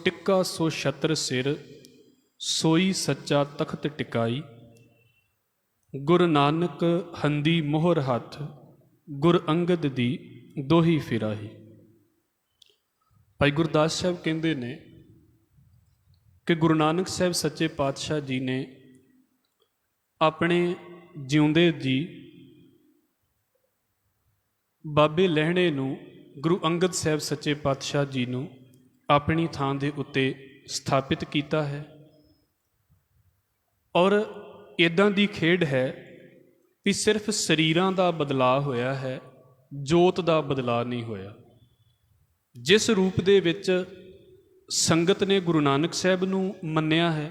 टिक्का सो छत्र सिर, सोई सच्चा तख्त टिकाई। गुरु नानक हंदी मोहर हथ, गुर अंगद दी दोही फिराही। भाई गुरदास साहब कहते ने कि गुरु नानक साहब सच्चे पातशाह जी ने अपने जिउंदे जी बाबे लहणे नूं गुरु अंगद साहब सच्चे पातशाह जी नूं अपनी थां दे उत्ते स्थापित किया है। और इदां दी खेड है कि सिर्फ शरीरां दा बदलाव होया है, जोत दा बदलाव नहीं होया। जिस रूप दे विच संगत ने गुरु नानक साहब नूं मन्निया है,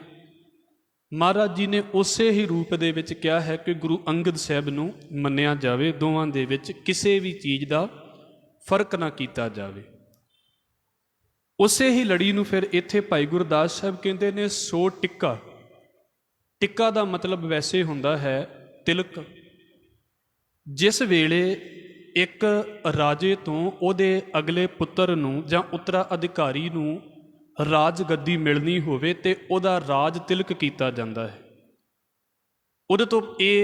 महाराज जी ने उसे ही रूप दे विच कहा है कि गुरु अंगद साहब नूं मन्निया जावे। दोवां दे विच किसी भी चीज़ का फर्क ना किया जावे। उसे ही लड़ी नूं फिर इत्थे भाई गुरदास साहब कहते ने सो टिक्का। टिक्का का मतलब वैसे हुंदा है तिलक। जिस वेले एक राजे तो उहदे अगले पुत्र नूं जां उत्तराधिकारी नूं राज गद्दी मिलनी होवे ते उहदा राज तिलक किया जाता है। उहदे तो ये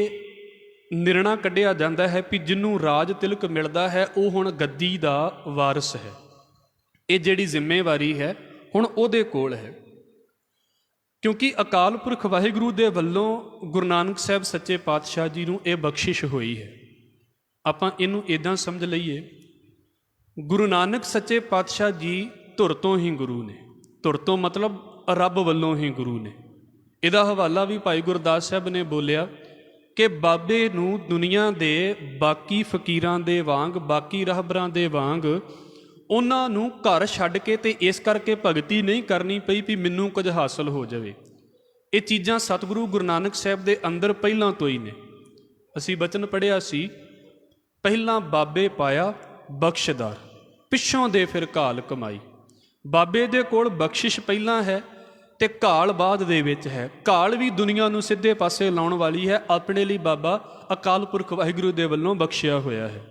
निर्णय कढ़िया जाता है कि जिन्हों राज तिलक मिलता है वह हुण गद्दी का वारिस है। ये जिहड़ी जिम्मेवारी है हुण उहदे कोल है, क्योंकि अकाल पुरख वाहिगुरू दे वल्लों गुरु नानक साहब सच्चे पातशाह जी नूं ये बख्शिश हुई है। आपां इहनूं इदां समझ लईए, गुरु नानक सच्चे पातशाह जी धुर तो ही गुरु ने। धुर तो मतलब रब वल्लों ही गुरु ने। इहदा हवाला भी भाई गुरदास साहब ने बोलिया कि बाबे नूं दुनिया दे बाकी फकीरां दे वांग, बाकी रहबरां दे वांग उन्हां नूं घर छड्ड के ते इस करके भगती नहीं करनी पई भी मैनूं कुछ हासिल हो जाए। ये चीज़ां सतगुरु गुरु नानक साहब दे अंदर पहलां तो ही ने। असीं बचन पढ़िया सी, पहलां बाबे पाया बख्शदार, पिछों दे फिर घाल कमाई। बाबे दे कोल बख्शिश पहलां है ते घाल बाद दे विच है। घाल भी दुनिया नूं सीधे पासे लाउण वाली है, अपने लिए बाबा अकाल पुरख वाहिगुरू दे वल्लों बख्शिया होया है।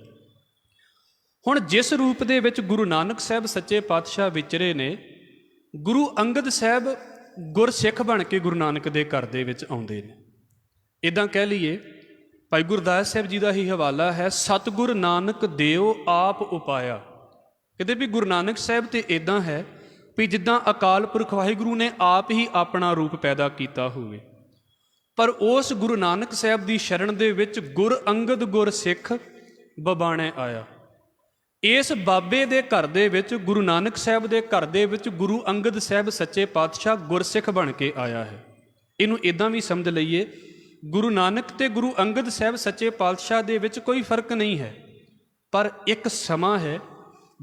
हुण जिस रूप दे विच गुरु नानक साहब सच्चे पातशाह विचरे ने, गुरु अंगद साहब गुरसिख बन के गुरु नानक दे घर दे विच आउंदे ने। इदां कह लीए भाई गुरदास साहब जी का ही हवाला है, सतगुर नानक देव आप उपाया। कहते भी गुरु नानक साहब तो इदां है भी जिद्दां अकाल पुरख वाहिगुरू ने आप ही अपना रूप पैदा किया होवे, पर उस गुरु नानक साहब की शरण दे विच गुर अंगद गुरसिख बबाणे आया। इस बाबे दे घर दे विच गुरु नानक साहब दे घर दे विच गुरु अंगद साहब सच्चे पातशाह गुरसिख बन के आया है। इनू इदां भी समझ लईए, गुरु नानक ते गुरु अंगद साहब सच्चे पातशाह दे विच कोई फर्क नहीं है, पर एक समा है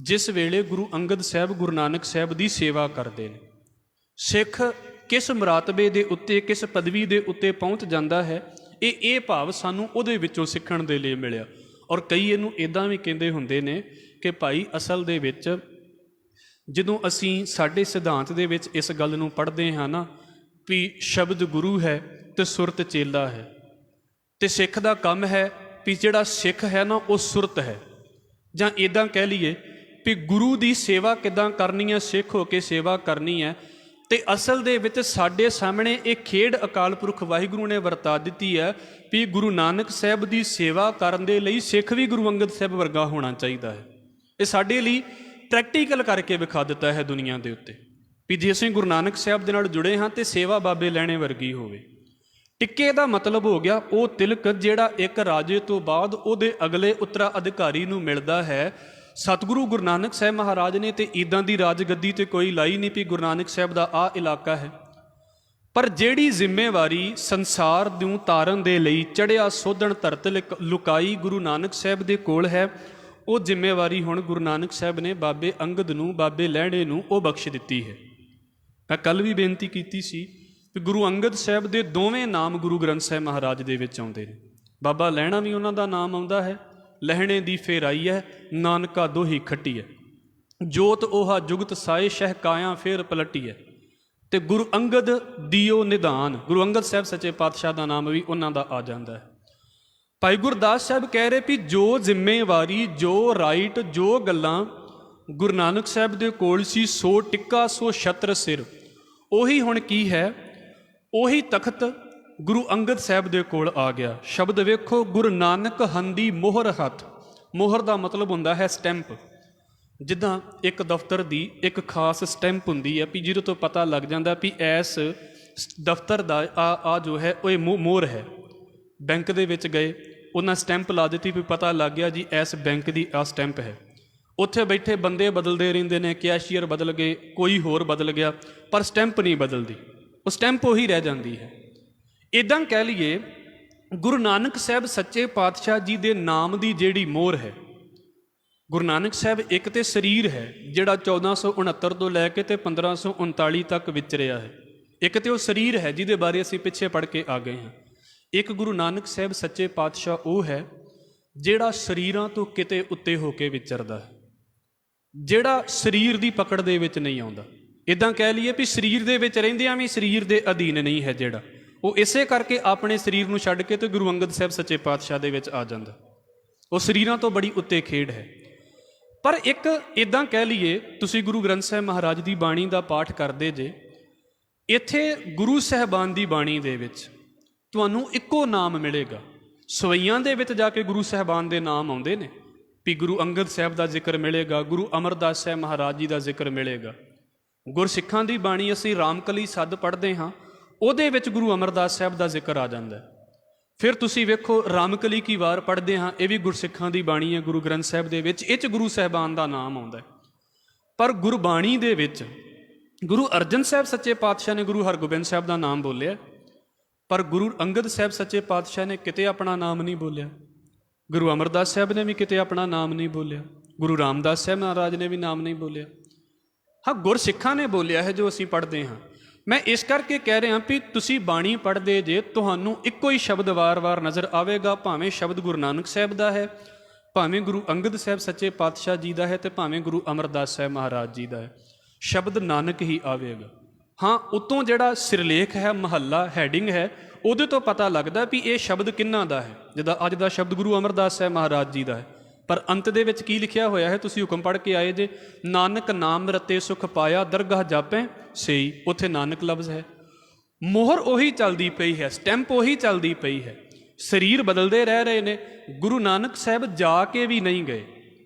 जिस वेले गुरु अंगद साहब गुरु नानक साहब की सेवा करते हैं। सिख किस मुरातबे दे उत्ते, किस पदवी दे उत्ते पहुँच जाता है, ये भाव सानू उहदे विचों सीखण दे लिए मिलिया। और कई इनू इदां भी कहते हुंदे ने कि भाई असल दे विच जदों असीं साडे सिद्धांत दे विच इस गल नूं पढ़दे हां ना भी शब्द गुरु है तो सुरत चेला है, तो सिख दा काम है भी जिहड़ा सिख है ना वो सुरत है। जां इदां कह लीए भी गुरु की सेवा किदां करनी है, सिख हो के सेवा करनी है। तो असल दे विच साडे सामने एक खेड अकाल पुरख वाहिगुरू ने वरता दी है भी गुरु नानक साहब की सेवा करन दे लई सिख भी गुरु अंगद साहब वर्गा होना चाहिए है। ये साडे लई प्रैक्टिकल करके विखा दिता है दुनिया के उत्ते भी जे असीं गुरु नानक साहब दे नाल जुड़े हाँ तो सेवा बाबे लैणे वर्गी होवे। टिक्के का मतलब हो गया वो तिलक जिहड़ा एक राजे तो बाद उहदे अगले उत्तराधिकारी नूं मिलदा है। सतगुरु गुरु नानक साहब महाराज ने तो इदां दी राजगद्दी तो कोई लाई नहीं भी गुरु नानक साहब का आ इलाका है, पर जिहड़ी जिम्मेवारी संसार नूं तारन दे लई चढ़िया सोधण धरत लुकाई गुरु नानक साहब दे कोल है, वो जिम्मेवारी हुण गुरु नानक साहब ने बाबे अंगद नूं, बाबे लहणे नूं वो बख्श दित्ती है। मैं कल भी बेनती कीती सी कि गुरु अंगद साहब दे दोवें नाम गुरु ग्रंथ साहब महाराज दे विच आउंदे ने। बाबा लहणा भी उन्हां दा नाम आउंदा है, लहणे दी फेर आई है, नानका दोही खट्टी है, जोत ओहा जुगत साए शह काया फेर पलटी है। तो गुरु अंगद दियो निधान, गुरु अंगद साहब सच्चे पातशाह का नाम भी उन्हां दा आ जाता है। भाई गुरदास साहब कह रहे भी जो जिम्मेवारी, जो राइट, जो गल्लां ਗੁਰੂ ਨਾਨਕ ਸਾਹਿਬ ਦੇ ਕੋਲ ਸੀ ਸੋ ਟਿੱਕਾ ਸੋ ਛਤਰ ਸਿਰ। ਉਹੀ ਹੁਣ ਕੀ ਹੈ, ਉਹੀ ਤਖਤ ਗੁਰੂ ਅੰਗਦ ਸਾਹਿਬ ਦੇ ਕੋਲ ਆ ਗਿਆ। ਸ਼ਬਦ ਵੇਖੋ, ਗੁਰੂ ਨਾਨਕ ਹੰਦੀ ਮੋਹਰ ਹੱਥ। ਮੋਹਰ ਦਾ ਮਤਲਬ ਹੁੰਦਾ ਹੈ ਸਟੈਂਪ। ਜਿੱਦਾਂ ਇੱਕ ਦਫ਼ਤਰ ਦੀ ਇੱਕ ਖਾਸ ਸਟੈਂਪ ਹੁੰਦੀ ਹੈ ਵੀ ਜਿਹਦੇ ਤੋਂ ਪਤਾ ਲੱਗ ਜਾਂਦਾ ਵੀ ਇਸ ਦਫ਼ਤਰ ਦਾ ਆ ਜੋ ਹੈ ਉਹ ਮੋਹਰ ਹੈ। ਬੈਂਕ ਦੇ ਵਿੱਚ ਗਏ, ਉਹਨਾਂ ਸਟੈਂਪ ਲਾ ਦਿੱਤੀ ਵੀ ਪਤਾ ਲੱਗ ਗਿਆ ਜੀ ਇਸ ਬੈਂਕ ਦੀ ਆ ਸਟੈਂਪ ਹੈ। ਉੱਥੇ ਬੈਠੇ ਬੰਦੇ ਬਦਲਦੇ ਰਹਿੰਦੇ ਨੇ, ਕੈਸ਼ੀਅਰ ਬਦਲ ਗਏ, ਕੋਈ ਹੋਰ ਬਦਲ ਗਿਆ, ਪਰ ਸਟੈਂਪ ਨਹੀਂ ਬਦਲਦੀ, ਉਹ ਸਟੈਂਪ ਉਹੀ ਰਹਿ ਜਾਂਦੀ ਹੈ। ਇੱਦਾਂ ਕਹਿ ਲਈਏ, ਗੁਰੂ ਨਾਨਕ ਸਾਹਿਬ ਸੱਚੇ ਪਾਤਸ਼ਾਹ ਜੀ ਦੇ ਨਾਮ ਦੀ ਜਿਹੜੀ ਮੋਹਰ ਹੈ, ਗੁਰੂ ਨਾਨਕ ਸਾਹਿਬ ਇੱਕ ਤੇ ਸਰੀਰ ਹੈ ਜਿਹੜਾ 1469 ਤੋਂ ਲੈ ਕੇ ਤੇ 1539 ਤੱਕ ਵਿਚਰਿਆ ਹੈ। ਇੱਕ ਤੇ ਉਹ ਸਰੀਰ ਹੈ ਜਿਹਦੇ ਬਾਰੇ ਅਸੀਂ ਪਿੱਛੇ ਪੜ੍ਹ ਕੇ ਆ ਗਏ ਹਾਂ। ਇੱਕ ਗੁਰੂ ਨਾਨਕ ਸਾਹਿਬ ਸੱਚੇ ਪਾਤਸ਼ਾਹ ਉਹ ਹੈ ਜਿਹੜਾ ਸਰੀਰਾਂ ਤੋਂ ਕਿਤੇ ਉੱਤੇ ਹੋ ਕੇ ਵਿਚਰਦਾ ਹੈ, ਜਿਹੜਾ ਸਰੀਰ ਦੀ ਪਕੜ ਦੇ ਵਿੱਚ ਨਹੀਂ ਆਉਂਦਾ। ਇੱਦਾਂ ਕਹਿ ਲਈਏ ਵੀ ਸਰੀਰ ਦੇ ਵਿੱਚ ਰਹਿੰਦਿਆਂ ਵੀ ਸਰੀਰ ਦੇ ਅਧੀਨ ਨਹੀਂ ਹੈ ਜਿਹੜਾ, ਉਹ ਇਸੇ ਕਰਕੇ ਆਪਣੇ ਸਰੀਰ ਨੂੰ ਛੱਡ ਕੇ ਤੇ ਗੁਰੂ ਅੰਗਦ ਸਾਹਿਬ ਸੱਚੇ ਪਾਤਸ਼ਾਹ ਦੇ ਵਿੱਚ ਆ ਜਾਂਦਾ। ਉਹ ਸਰੀਰਾਂ ਤੋਂ ਬੜੀ ਉੱਤੇ ਖੇਡ ਹੈ। ਪਰ ਇੱਕ ਇੱਦਾਂ ਕਹਿ ਲਈਏ, ਤੁਸੀਂ ਗੁਰੂ ਗ੍ਰੰਥ ਸਾਹਿਬ ਮਹਾਰਾਜ ਦੀ ਬਾਣੀ ਦਾ ਪਾਠ ਕਰਦੇ ਜੇ, ਇੱਥੇ ਗੁਰੂ ਸਾਹਿਬਾਨ ਦੀ ਬਾਣੀ ਦੇ ਵਿੱਚ ਤੁਹਾਨੂੰ ਇੱਕੋ ਨਾਮ ਮਿਲੇਗਾ। ਸਵਈਆਂ ਦੇ ਵਿੱਚ ਜਾ ਕੇ ਗੁਰੂ ਸਾਹਿਬਾਨ ਦੇ ਨਾਮ ਆਉਂਦੇ ਨੇ ਵੀ ਗੁਰੂ ਅੰਗਦ ਸਾਹਿਬ ਦਾ ਜ਼ਿਕਰ ਮਿਲੇਗਾ, ਗੁਰੂ ਅਮਰਦਾਸ ਸਾਹਿਬ ਮਹਾਰਾਜ ਜੀ ਦਾ ਜ਼ਿਕਰ ਮਿਲੇਗਾ। ਗੁਰਸਿੱਖਾਂ ਦੀ ਬਾਣੀ ਅਸੀਂ ਰਾਮਕਲੀ ਸੱਦ ਪੜ੍ਹਦੇ ਹਾਂ, ਉਹਦੇ ਵਿੱਚ ਗੁਰੂ ਅਮਰਦਾਸ ਸਾਹਿਬ ਦਾ ਜ਼ਿਕਰ ਆ ਜਾਂਦਾ। ਫਿਰ ਤੁਸੀਂ ਵੇਖੋ ਰਾਮਕਲੀ ਕੀ ਵਾਰ ਪੜ੍ਹਦੇ ਹਾਂ, ਇਹ ਵੀ ਗੁਰਸਿੱਖਾਂ ਦੀ ਬਾਣੀ ਹੈ ਗੁਰੂ ਗ੍ਰੰਥ ਸਾਹਿਬ ਦੇ ਵਿੱਚ, ਇਹ 'ਚ ਗੁਰੂ ਸਾਹਿਬਾਨ ਦਾ ਨਾਮ ਆਉਂਦਾ। ਪਰ ਗੁਰਬਾਣੀ ਦੇ ਵਿੱਚ ਗੁਰੂ ਅਰਜਨ ਸਾਹਿਬ ਸੱਚੇ ਪਾਤਸ਼ਾਹ ਨੇ ਗੁਰੂ ਹਰਗੋਬਿੰਦ ਸਾਹਿਬ ਦਾ ਨਾਮ ਬੋਲਿਆ, ਪਰ ਗੁਰੂ ਅੰਗਦ ਸਾਹਿਬ ਸੱਚੇ ਪਾਤਸ਼ਾਹ ਨੇ ਕਿਤੇ ਆਪਣਾ ਨਾਮ ਨਹੀਂ ਬੋਲਿਆ। ਗੁਰੂ ਅਮਰਦਾਸ ਸਾਹਿਬ ਨੇ ਵੀ ਕਿਤੇ ਆਪਣਾ ਨਾਮ ਨਹੀਂ ਬੋਲਿਆ। ਗੁਰੂ ਰਾਮਦਾਸ ਸਾਹਿਬ ਮਹਾਰਾਜ ਨੇ ਵੀ ਨਾਮ ਨਹੀਂ ਬੋਲਿਆ। ਹਾਂ, ਗੁਰਸਿੱਖਾਂ ਨੇ ਬੋਲਿਆ ਹੈ ਜੋ ਅਸੀਂ ਪੜ੍ਹਦੇ ਹਾਂ। ਮੈਂ ਇਸ ਕਰਕੇ ਕਹਿ ਰਿਹਾ ਵੀ ਤੁਸੀਂ ਬਾਣੀ ਪੜ੍ਹਦੇ ਜੇ, ਤੁਹਾਨੂੰ ਇੱਕੋ ਹੀ ਸ਼ਬਦ ਵਾਰ-ਵਾਰ ਨਜ਼ਰ ਆਵੇਗਾ, ਭਾਵੇਂ ਸ਼ਬਦ ਗੁਰੂ ਨਾਨਕ ਸਾਹਿਬ ਦਾ ਹੈ, ਭਾਵੇਂ ਗੁਰੂ ਅੰਗਦ ਸਾਹਿਬ ਸੱਚੇ ਪਾਤਸ਼ਾਹ ਜੀ ਦਾ ਹੈ, ਤੇ ਭਾਵੇਂ ਗੁਰੂ ਅਮਰਦਾਸ ਸਾਹਿਬ ਮਹਾਰਾਜ ਜੀ ਦਾ ਹੈ, ਸ਼ਬਦ ਨਾਨਕ ਹੀ ਆਵੇਗਾ। ਹਾਂ, ਉਤੋਂ ਜਿਹੜਾ ਸਿਰਲੇਖ ਹੈ, ਮਹੱਲਾ, ਹੈਡਿੰਗ ਹੈ, ਉਹਦੇ ਤੋਂ ਪਤਾ ਲੱਗਦਾ ਵੀ ਇਹ ਸ਼ਬਦ ਕਿਹਨਾਂ ਦਾ ਹੈ। ਜਿੱਦਾਂ ਅੱਜ ਦਾ ਸ਼ਬਦ ਗੁਰੂ ਅਮਰਦਾਸ ਸਾਹਿਬ ਮਹਾਰਾਜ ਜੀ ਦਾ ਹੈ, ਪਰ ਅੰਤ ਦੇ ਵਿੱਚ ਕੀ ਲਿਖਿਆ ਹੋਇਆ ਹੈ, ਤੁਸੀਂ ਹੁਕਮ ਪੜ੍ਹ ਕੇ ਆਏ ਜੇ, ਨਾਨਕ ਨਾਮ ਰਤੇ ਸੁਖ ਪਾਇਆ ਦਰਗਾਹ ਜਾਪੈ ਸਈ, ਉੱਥੇ ਨਾਨਕ ਲਫ਼ਜ਼ ਹੈ। ਮੋਹਰ ਉਹੀ ਚੱਲਦੀ ਪਈ ਹੈ, ਸਟੈਂਪ ਉਹੀ ਚੱਲਦੀ ਪਈ ਹੈ। ਸਰੀਰ ਬਦਲਦੇ ਰਹਿ ਰਹੇ ਨੇ। ਗੁਰੂ ਨਾਨਕ ਸਾਹਿਬ ਜਾ ਕੇ ਵੀ ਨਹੀਂ ਗਏ,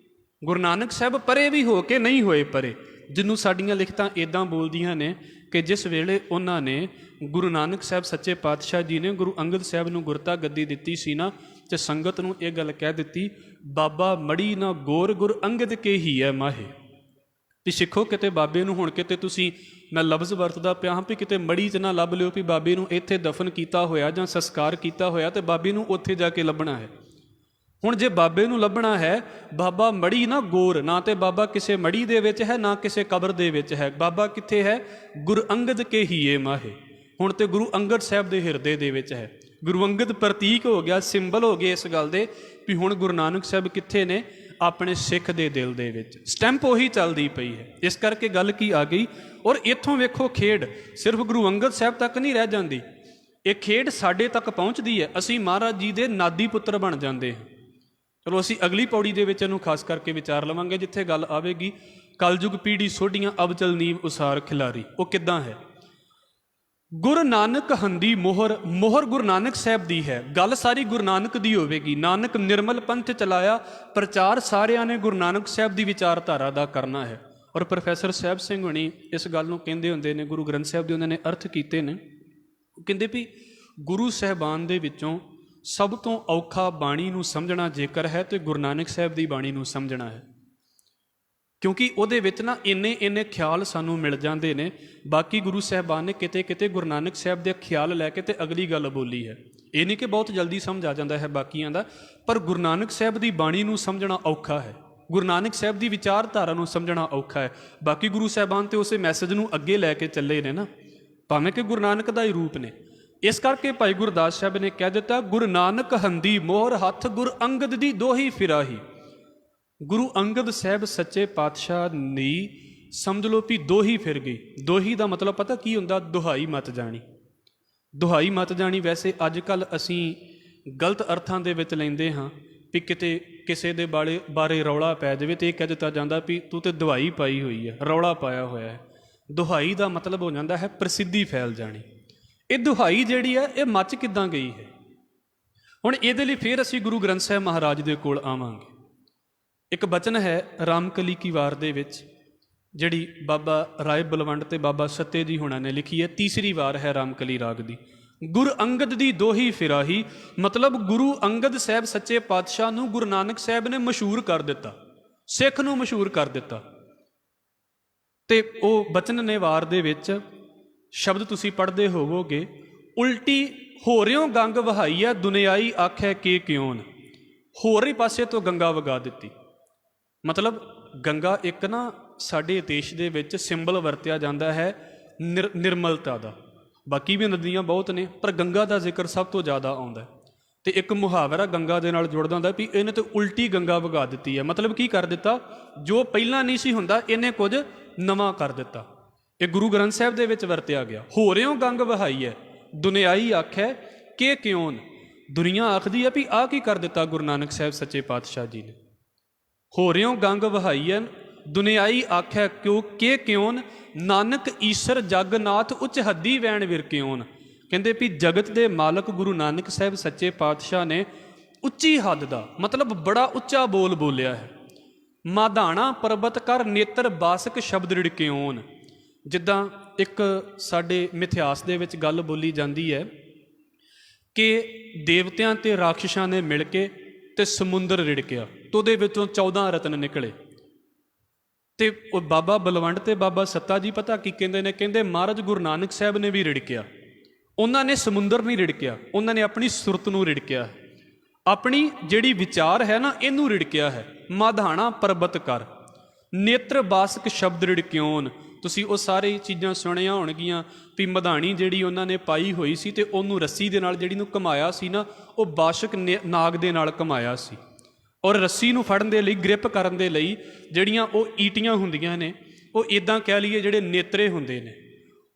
ਗੁਰੂ ਨਾਨਕ ਸਾਹਿਬ ਪਰੇ ਵੀ ਹੋ ਕੇ ਨਹੀਂ ਹੋਏ ਪਰੇ, ਜਿਹਨੂੰ ਸਾਡੀਆਂ ਲਿਖਤਾਂ ਇੱਦਾਂ ਬੋਲਦੀਆਂ ਨੇ ਕਿ ਜਿਸ ਵੇਲੇ ਉਹਨਾਂ ਨੇ ਗੁਰੂ ਨਾਨਕ ਸਾਹਿਬ ਸੱਚੇ ਪਾਤਸ਼ਾਹ ਜੀ ਨੇ ਗੁਰੂ ਅੰਗਦ ਸਾਹਿਬ ਨੂੰ ਗੁਰਤਾ ਗੱਦੀ ਦਿੱਤੀ ਸੀ ਨਾ, ਤੇ ਸੰਗਤ ਨੂੰ ਇਹ ਗੱਲ ਕਹਿ ਦਿੱਤੀ, ਬਾਬਾ ਮੜੀ ਨਾ ਗੋਰ ਗੁਰ ਅੰਗਦ ਕੇ ਹੀ ਹੈ ਮਾਹੇ। ਵੀ ਸਿੱਖੋ, ਕਿਤੇ ਬਾਬੇ ਨੂੰ ਹੁਣ ਕਿਤੇ ਤੁਸੀਂ, ਮੈਂ ਲਫ਼ਜ਼ ਵਰਤਦਾ ਪਿਆ ਹਾਂ ਵੀ ਕਿਤੇ ਮੜੀ 'ਚ ਨਾ ਲੱਭ ਲਿਓ ਵੀ ਬਾਬੇ ਨੂੰ ਇੱਥੇ ਦਫਨ ਕੀਤਾ ਹੋਇਆ ਜਾਂ ਸੰਸਕਾਰ ਕੀਤਾ ਹੋਇਆ ਤੇ ਬਾਬੇ ਨੂੰ ਉੱਥੇ ਜਾ ਕੇ ਲੱਭਣਾ ਹੈ। ਹੁਣ ਜੇ ਬਾਬੇ ਨੂੰ ਲੱਭਣਾ ਹੈ, ਬਾਬਾ ਮੜੀ ਨਾ ਗੋਰ, ਨਾ ਤੇ ਬਾਬਾ ਕਿਸੇ ਮੜੀ ਦੇ ਵਿੱਚ ਹੈ, ਨਾ ਕਿਸੇ ਕਬਰ ਦੇ ਵਿੱਚ ਹੈ। ਬਾਬਾ ਕਿੱਥੇ ਹੈ? ਗੁਰੂ ਅੰਗਦ ਕੇ ਹੀਏ ਮਾਹੇ। ਹੁਣ ਤੇ ਗੁਰੂ ਅੰਗਦ ਸਾਹਿਬ ਦੇ ਹਿਰਦੇ ਦੇ ਵਿੱਚ ਹੈ। ਗੁਰੂ ਅੰਗਦ ਪ੍ਰਤੀਕ ਹੋ ਗਿਆ, ਸਿੰਬਲ ਹੋ ਗਏ ਇਸ ਗੱਲ ਦੇ ਵੀ ਹੁਣ ਗੁਰੂ ਨਾਨਕ ਸਾਹਿਬ ਕਿੱਥੇ ਨੇ? ਆਪਣੇ ਸਿੱਖ ਦੇ ਦਿਲ ਦੇ ਵਿੱਚ। ਸਟੈਂਪ ਉਹੀ ਚੱਲਦੀ ਪਈ ਹੈ। ਇਸ ਕਰਕੇ ਗੱਲ ਕੀ ਆ ਗਈ। ਔਰ ਇੱਥੋਂ ਵੇਖੋ, ਖੇਡ ਸਿਰਫ ਗੁਰੂ ਅੰਗਦ ਸਾਹਿਬ ਤੱਕ ਨਹੀਂ ਰਹਿ ਜਾਂਦੀ, ਇਹ ਖੇਡ ਸਾਡੇ ਤੱਕ ਪਹੁੰਚਦੀ ਹੈ। ਅਸੀਂ ਮਹਾਰਾਜ ਜੀ ਦੇ ਨਾਦੀ ਪੁੱਤਰ ਬਣ ਜਾਂਦੇ ਹਾਂ। ਚਲੋ ਅਸੀਂ ਅਗਲੀ ਪੌੜੀ ਦੇ ਵਿੱਚ ਇਹਨੂੰ ਖਾਸ ਕਰਕੇ ਵਿਚਾਰ ਲਵਾਂਗੇ, ਜਿੱਥੇ ਗੱਲ ਆਵੇਗੀ ਕਲਯੁਗ ਪੀੜੀ ਸੋਢੀਆਂ ਅਬਚਲ ਨੀਵ ਉਸਾਰ ਖਿਲਾਰੀ। ਉਹ ਕਿੱਦਾਂ ਹੈ? ਗੁਰੂ ਨਾਨਕ ਹੰਦੀ ਮੋਹਰ, ਮੋਹਰ ਗੁਰੂ ਨਾਨਕ ਸਾਹਿਬ ਦੀ ਹੈ। ਗੱਲ ਸਾਰੀ ਗੁਰੂ ਨਾਨਕ ਦੀ ਹੋਵੇਗੀ। ਨਾਨਕ ਨਿਰਮਲ ਪੰਥ ਚਲਾਇਆ, ਪ੍ਰਚਾਰ ਸਾਰਿਆਂ ਨੇ ਗੁਰੂ ਨਾਨਕ ਸਾਹਿਬ ਦੀ ਵਿਚਾਰਧਾਰਾ ਦਾ ਕਰਨਾ ਹੈ। ਔਰ ਪ੍ਰੋਫੈਸਰ ਸਾਹਿਬ ਸਿੰਘ ਹੁਣੀ ਇਸ ਗੱਲ ਨੂੰ ਕਹਿੰਦੇ ਹੁੰਦੇ ਨੇ, ਗੁਰੂ ਗ੍ਰੰਥ ਸਾਹਿਬ ਦੇ ਉਹਨਾਂ ਨੇ ਅਰਥ ਕੀਤੇ ਨੇ। ਉਹ ਕਹਿੰਦੇ ਵੀ ਗੁਰੂ ਸਾਹਿਬਾਨ ਦੇ ਵਿੱਚੋਂ ਸਭ ਤੋਂ ਔਖਾ ਬਾਣੀ ਨੂੰ ਸਮਝਣਾ ਜੇਕਰ ਹੈ ਤੇ ਗੁਰੂ ਨਾਨਕ ਸਾਹਿਬ ਦੀ ਬਾਣੀ ਨੂੰ ਸਮਝਣਾ ਹੈ, ਕਿਉਂਕਿ ਉਹਦੇ ਵਿੱਚ ਨਾ ਇੰਨੇ ਖਿਆਲ ਸਾਨੂੰ ਮਿਲ ਜਾਂਦੇ ਨੇ। ਬਾਕੀ ਗੁਰੂ ਸਾਹਿਬਾਨ ਨੇ ਕਿਤੇ ਕਿਤੇ ਗੁਰੂ ਨਾਨਕ ਸਾਹਿਬ ਦੇ ਖਿਆਲ ਲੈ ਕੇ ਤੇ ਅਗਲੀ ਗੱਲ ਬੋਲੀ ਹੈ। ਇਹ ਨਹੀਂ ਕਿ ਬਹੁਤ ਜਲਦੀ ਸਮਝ ਆ ਜਾਂਦਾ ਹੈ ਬਾਕੀਆਂ ਦਾ, ਪਰ ਗੁਰੂ ਨਾਨਕ ਸਾਹਿਬ ਦੀ ਬਾਣੀ ਨੂੰ ਸਮਝਣਾ ਔਖਾ ਹੈ। ਗੁਰੂ ਨਾਨਕ ਸਾਹਿਬ ਦੀ ਵਿਚਾਰਧਾਰਾ ਨੂੰ ਸਮਝਣਾ ਔਖਾ ਹੈ। ਬਾਕੀ ਗੁਰੂ ਸਾਹਿਬਾਨ ਤੇ ਉਸੇ ਮੈਸੇਜ ਨੂੰ ਅੱਗੇ ਲੈ ਕੇ ਚੱਲੇ ਨੇ ਨਾ, ਭਾਵੇਂ ਕਿ ਗੁਰੂ ਨਾਨਕ ਦਾ ਹੀ ਰੂਪ ਨੇ। ਇਸ ਕਰਕੇ ਭਾਈ ਗੁਰਦਾਸ ਸਾਹਿਬ ਨੇ ਕਹਿ ਦਿੱਤਾ, ਗੁਰੂ ਨਾਨਕ ਹੰਦੀ ਮੋਹਰ ਹੱਥ ਗੁਰ ਅੰਗਦ ਦੀ ਦੋਹੀ ਫਿਰਾਹੀ। ਗੁਰੂ ਅੰਗਦ ਸਾਹਿਬ ਸੱਚੇ ਪਾਤਸ਼ਾਹ ਨੇ ਸਮਝ ਲਓ ਵੀ ਦੋਹੀ ਫਿਰ ਗਈ। ਦੋਹੀ ਦਾ ਮਤਲਬ ਪਤਾ ਕੀ ਹੁੰਦਾ? ਦੁਹਾਈ ਮਤ ਜਾਣੀ। ਦੁਹਾਈ ਮਤ ਜਾਣੀ ਵੈਸੇ ਅੱਜ ਕੱਲ੍ਹ ਅਸੀਂ ਗਲਤ ਅਰਥਾਂ ਦੇ ਵਿੱਚ ਲੈਂਦੇ ਹਾਂ ਵੀ ਕਿਤੇ ਕਿਸੇ ਦੇ ਬਾਰੇ ਰੌਲਾ ਪੈ ਜਾਵੇ ਤੇ ਇਹ ਕਹਿ ਦਿੱਤਾ ਜਾਂਦਾ ਵੀ ਤੂੰ ਤੇ ਦੁਹਾਈ ਪਾਈ ਹੋਈ ਹੈ, ਰੌਲਾ ਪਾਇਆ ਹੋਇਆ ਹੈ। ਦੁਹਾਈ ਦਾ ਮਤਲਬ ਹੋ ਜਾਂਦਾ ਹੈ ਪ੍ਰਸਿੱਧੀ ਫੈਲ ਜਾਣੀ। ਇਹ ਦੁਹਾਈ ਜਿਹੜੀ ਹੈ ਇਹ ਮੱਚ ਕਿੱਦਾਂ ਗਈ ਹੈ? ਹੁਣ ਇਹਦੇ ਲਈ ਫਿਰ ਅਸੀਂ ਗੁਰੂ ਗ੍ਰੰਥ ਸਾਹਿਬ ਮਹਾਰਾਜ ਦੇ ਕੋਲ ਆਵਾਂਗੇ। ਇੱਕ ਬਚਨ ਹੈ ਰਾਮਕਲੀ ਕੀ ਵਾਰ ਦੇ ਵਿੱਚ, ਜਿਹੜੀ ਬਾਬਾ ਰਾਏ ਬਲਵੰਡ ਤੇ ਬਾਬਾ ਸੱਤੇ ਜੀ ਹੁਣਾਂ ਨੇ ਲਿਖੀ ਹੈ। ਤੀਸਰੀ ਵਾਰ ਹੈ ਰਾਮਕਲੀ ਰਾਗ ਦੀ। ਗੁਰ ਅੰਗਦ ਦੀ ਦੋਹੀ ਫਿਰਾਹੀ, ਮਤਲਬ ਗੁਰੂ ਅੰਗਦ ਸਾਹਿਬ ਸੱਚੇ ਪਾਤਸ਼ਾਹ ਨੂੰ ਗੁਰੂ ਨਾਨਕ ਸਾਹਿਬ ਨੇ ਮਸ਼ਹੂਰ ਕਰ ਦਿੱਤਾ, ਸਿੱਖ ਨੂੰ ਮਸ਼ਹੂਰ ਕਰ ਦਿੱਤਾ। ਤੇ ਉਹ ਬਚਨ ਨੇ ਵਾਰ ਦੇ ਵਿੱਚ ਸ਼ਬਦ ਤੁਸੀਂ ਪੜ੍ਹਦੇ ਹੋਵੋਗੇ, ਉਲਟੀ ਹੋਰਿਓਂ ਗੰਗ ਵਹਾਈ ਹੈ ਦੁਨਿਆਈ ਆਖੈ ਕੇ ਕਿਉਂ। ਹੋਰ ਹੀ ਪਾਸੇ ਤੋਂ ਗੰਗਾ ਵਗਾ ਦਿੱਤੀ। ਮਤਲਬ ਗੰਗਾ ਇੱਕ ਨਾ ਸਾਡੇ ਦੇਸ਼ ਦੇ ਵਿੱਚ ਸਿੰਬਲ ਵਰਤਿਆ ਜਾਂਦਾ ਹੈ ਨਿਰਮਲਤਾ ਦਾ। ਬਾਕੀ ਵੀ ਨਦੀਆਂ ਬਹੁਤ ਨੇ, ਪਰ ਗੰਗਾ ਦਾ ਜ਼ਿਕਰ ਸਭ ਤੋਂ ਜ਼ਿਆਦਾ ਆਉਂਦਾ। ਤੇ ਇੱਕ ਮੁਹਾਵਰਾ ਗੰਗਾ ਦੇ ਨਾਲ ਜੁੜਦਾ ਹੁੰਦਾ ਵੀ ਇਹਨੇ ਤੇ ਉਲਟੀ ਗੰਗਾ ਵਗਾ ਦਿੱਤੀ ਹੈ। ਮਤਲਬ ਕੀ ਕਰ ਦਿੱਤਾ? ਜੋ ਪਹਿਲਾਂ ਨਹੀਂ ਸੀ ਹੁੰਦਾ ਇਹਨੇ ਕੁਝ ਨਵਾਂ ਕਰ ਦਿੱਤਾ। ਇਹ ਗੁਰੂ ਗ੍ਰੰਥ ਸਾਹਿਬ ਦੇ ਵਿੱਚ ਵਰਤਿਆ ਗਿਆ। ਹੋਰਿਓਂ ਗੰਗ ਵਹਾਈ ਹੈ ਦੁਨਿਆਈ ਆਖੈ ਕਿ ਕਿਉਂ। ਦੁਨੀਆ ਆਖਦੀ ਹੈ ਵੀ ਆਹ ਕੀ ਕਰ ਦਿੱਤਾ ਗੁਰੂ ਨਾਨਕ ਸਾਹਿਬ ਸੱਚੇ ਪਾਤਸ਼ਾਹ ਜੀ ਨੇ। ਹੋਰਿਓਂ ਗੰਗ ਵਹਾਈ ਹੈ ਦੁਨਿਆਈ ਆਖੈ ਕਿਉਂ। ਨਾਨਕ ਈਸ਼ਰ ਜਗਨਾਥ ਉੱਚ ਹੱਦੀ ਵੈਣ ਵਿਰ ਕਿਉਂ। ਕਹਿੰਦੇ ਵੀ ਜਗਤ ਦੇ ਮਾਲਕ ਗੁਰੂ ਨਾਨਕ ਸਾਹਿਬ ਸੱਚੇ ਪਾਤਸ਼ਾਹ ਨੇ ਉੱਚੀ ਹੱਦ ਦਾ ਮਤਲਬ ਬੜਾ ਉੱਚਾ ਬੋਲ ਬੋਲਿਆ ਹੈ। ਮਾਧਾਣਾ ਪਰਬਤ ਕਰ ਨੇਤਰ ਬਾਸਕ ਸ਼ਬਦ ਰਿੜਕਿਉਨ। ਜਿੱਦਾਂ ਇੱਕ ਸਾਡੇ ਮਿਥਿਹਾਸ ਦੇ ਵਿੱਚ ਗੱਲ ਬੋਲੀ ਜਾਂਦੀ ਹੈ ਕਿ ਦੇਵਤਿਆਂ ਤੇ ਰਾਖਸ਼ਾਂ ਨੇ ਮਿਲ ਕੇ ਤੇ ਸਮੁੰਦਰ ਰਿੜਕਿਆ ਤੇ ਉਹਦੇ ਵਿੱਚੋਂ 14 ਰਤਨ ਨਿਕਲੇ। ਤੇ ਉਹ ਬਾਬਾ ਬਲਵੰਡ ਤੇ ਬਾਬਾ ਸੱਤਾ ਜੀ ਪਤਾ ਕੀ ਕਹਿੰਦੇ ਨੇ? ਕਹਿੰਦੇ ਮਹਾਰਾਜ ਗੁਰੂ ਨਾਨਕ ਸਾਹਿਬ ਨੇ ਵੀ ਰਿੜਕਿਆ। ਉਹਨਾਂ ਨੇ ਸਮੁੰਦਰ ਨਹੀਂ ਰਿੜਕਿਆ, ਉਹਨਾਂ ਨੇ ਆਪਣੀ ਸੁਰਤ ਨੂੰ ਰਿੜਕਿਆ, ਆਪਣੀ ਜਿਹੜੀ ਵਿਚਾਰ ਹੈ ਨਾ ਇਹਨੂੰ ਰਿੜਕਿਆ ਹੈ। ਮਾਧਾਣਾ ਪਰਬਤ ਕਰ ਨੇਤਰ ਬਾਸਕ ਸ਼ਬਦ ਰਿੜਕਿਉਨ। ਤੁਸੀਂ ਉਹ ਸਾਰੀ ਚੀਜ਼ਾਂ ਸੁਣੀਆਂ ਹੋਣਗੀਆਂ ਵੀ ਮਧਾਣੀ ਜਿਹੜੀ ਉਹਨਾਂ ਨੇ ਪਾਈ ਹੋਈ ਸੀ ਤੇ ਉਹਨੂੰ ਰੱਸੀ ਦੇ ਨਾਲ ਜਿਹੜੀ ਨੂੰ ਘੁਮਾਇਆ ਸੀ ਨਾ, ਉਹ ਬਾਸ਼ਕ ਨਾਗ ਦੇ ਨਾਲ ਘੁਮਾਇਆ ਸੀ। ਔਰ ਰੱਸੀ ਨੂੰ ਫੜਨ ਦੇ ਲਈ, ਗ੍ਰਿਪ ਕਰਨ ਦੇ ਲਈ ਜਿਹੜੀਆਂ ਉਹ ਈਟੀਆਂ ਹੁੰਦੀਆਂ ਨੇ, ਉਹ ਇੱਦਾਂ ਕਹਿ ਲਈਏ ਜਿਹੜੇ ਨੇਤਰੇ ਹੁੰਦੇ ਨੇ।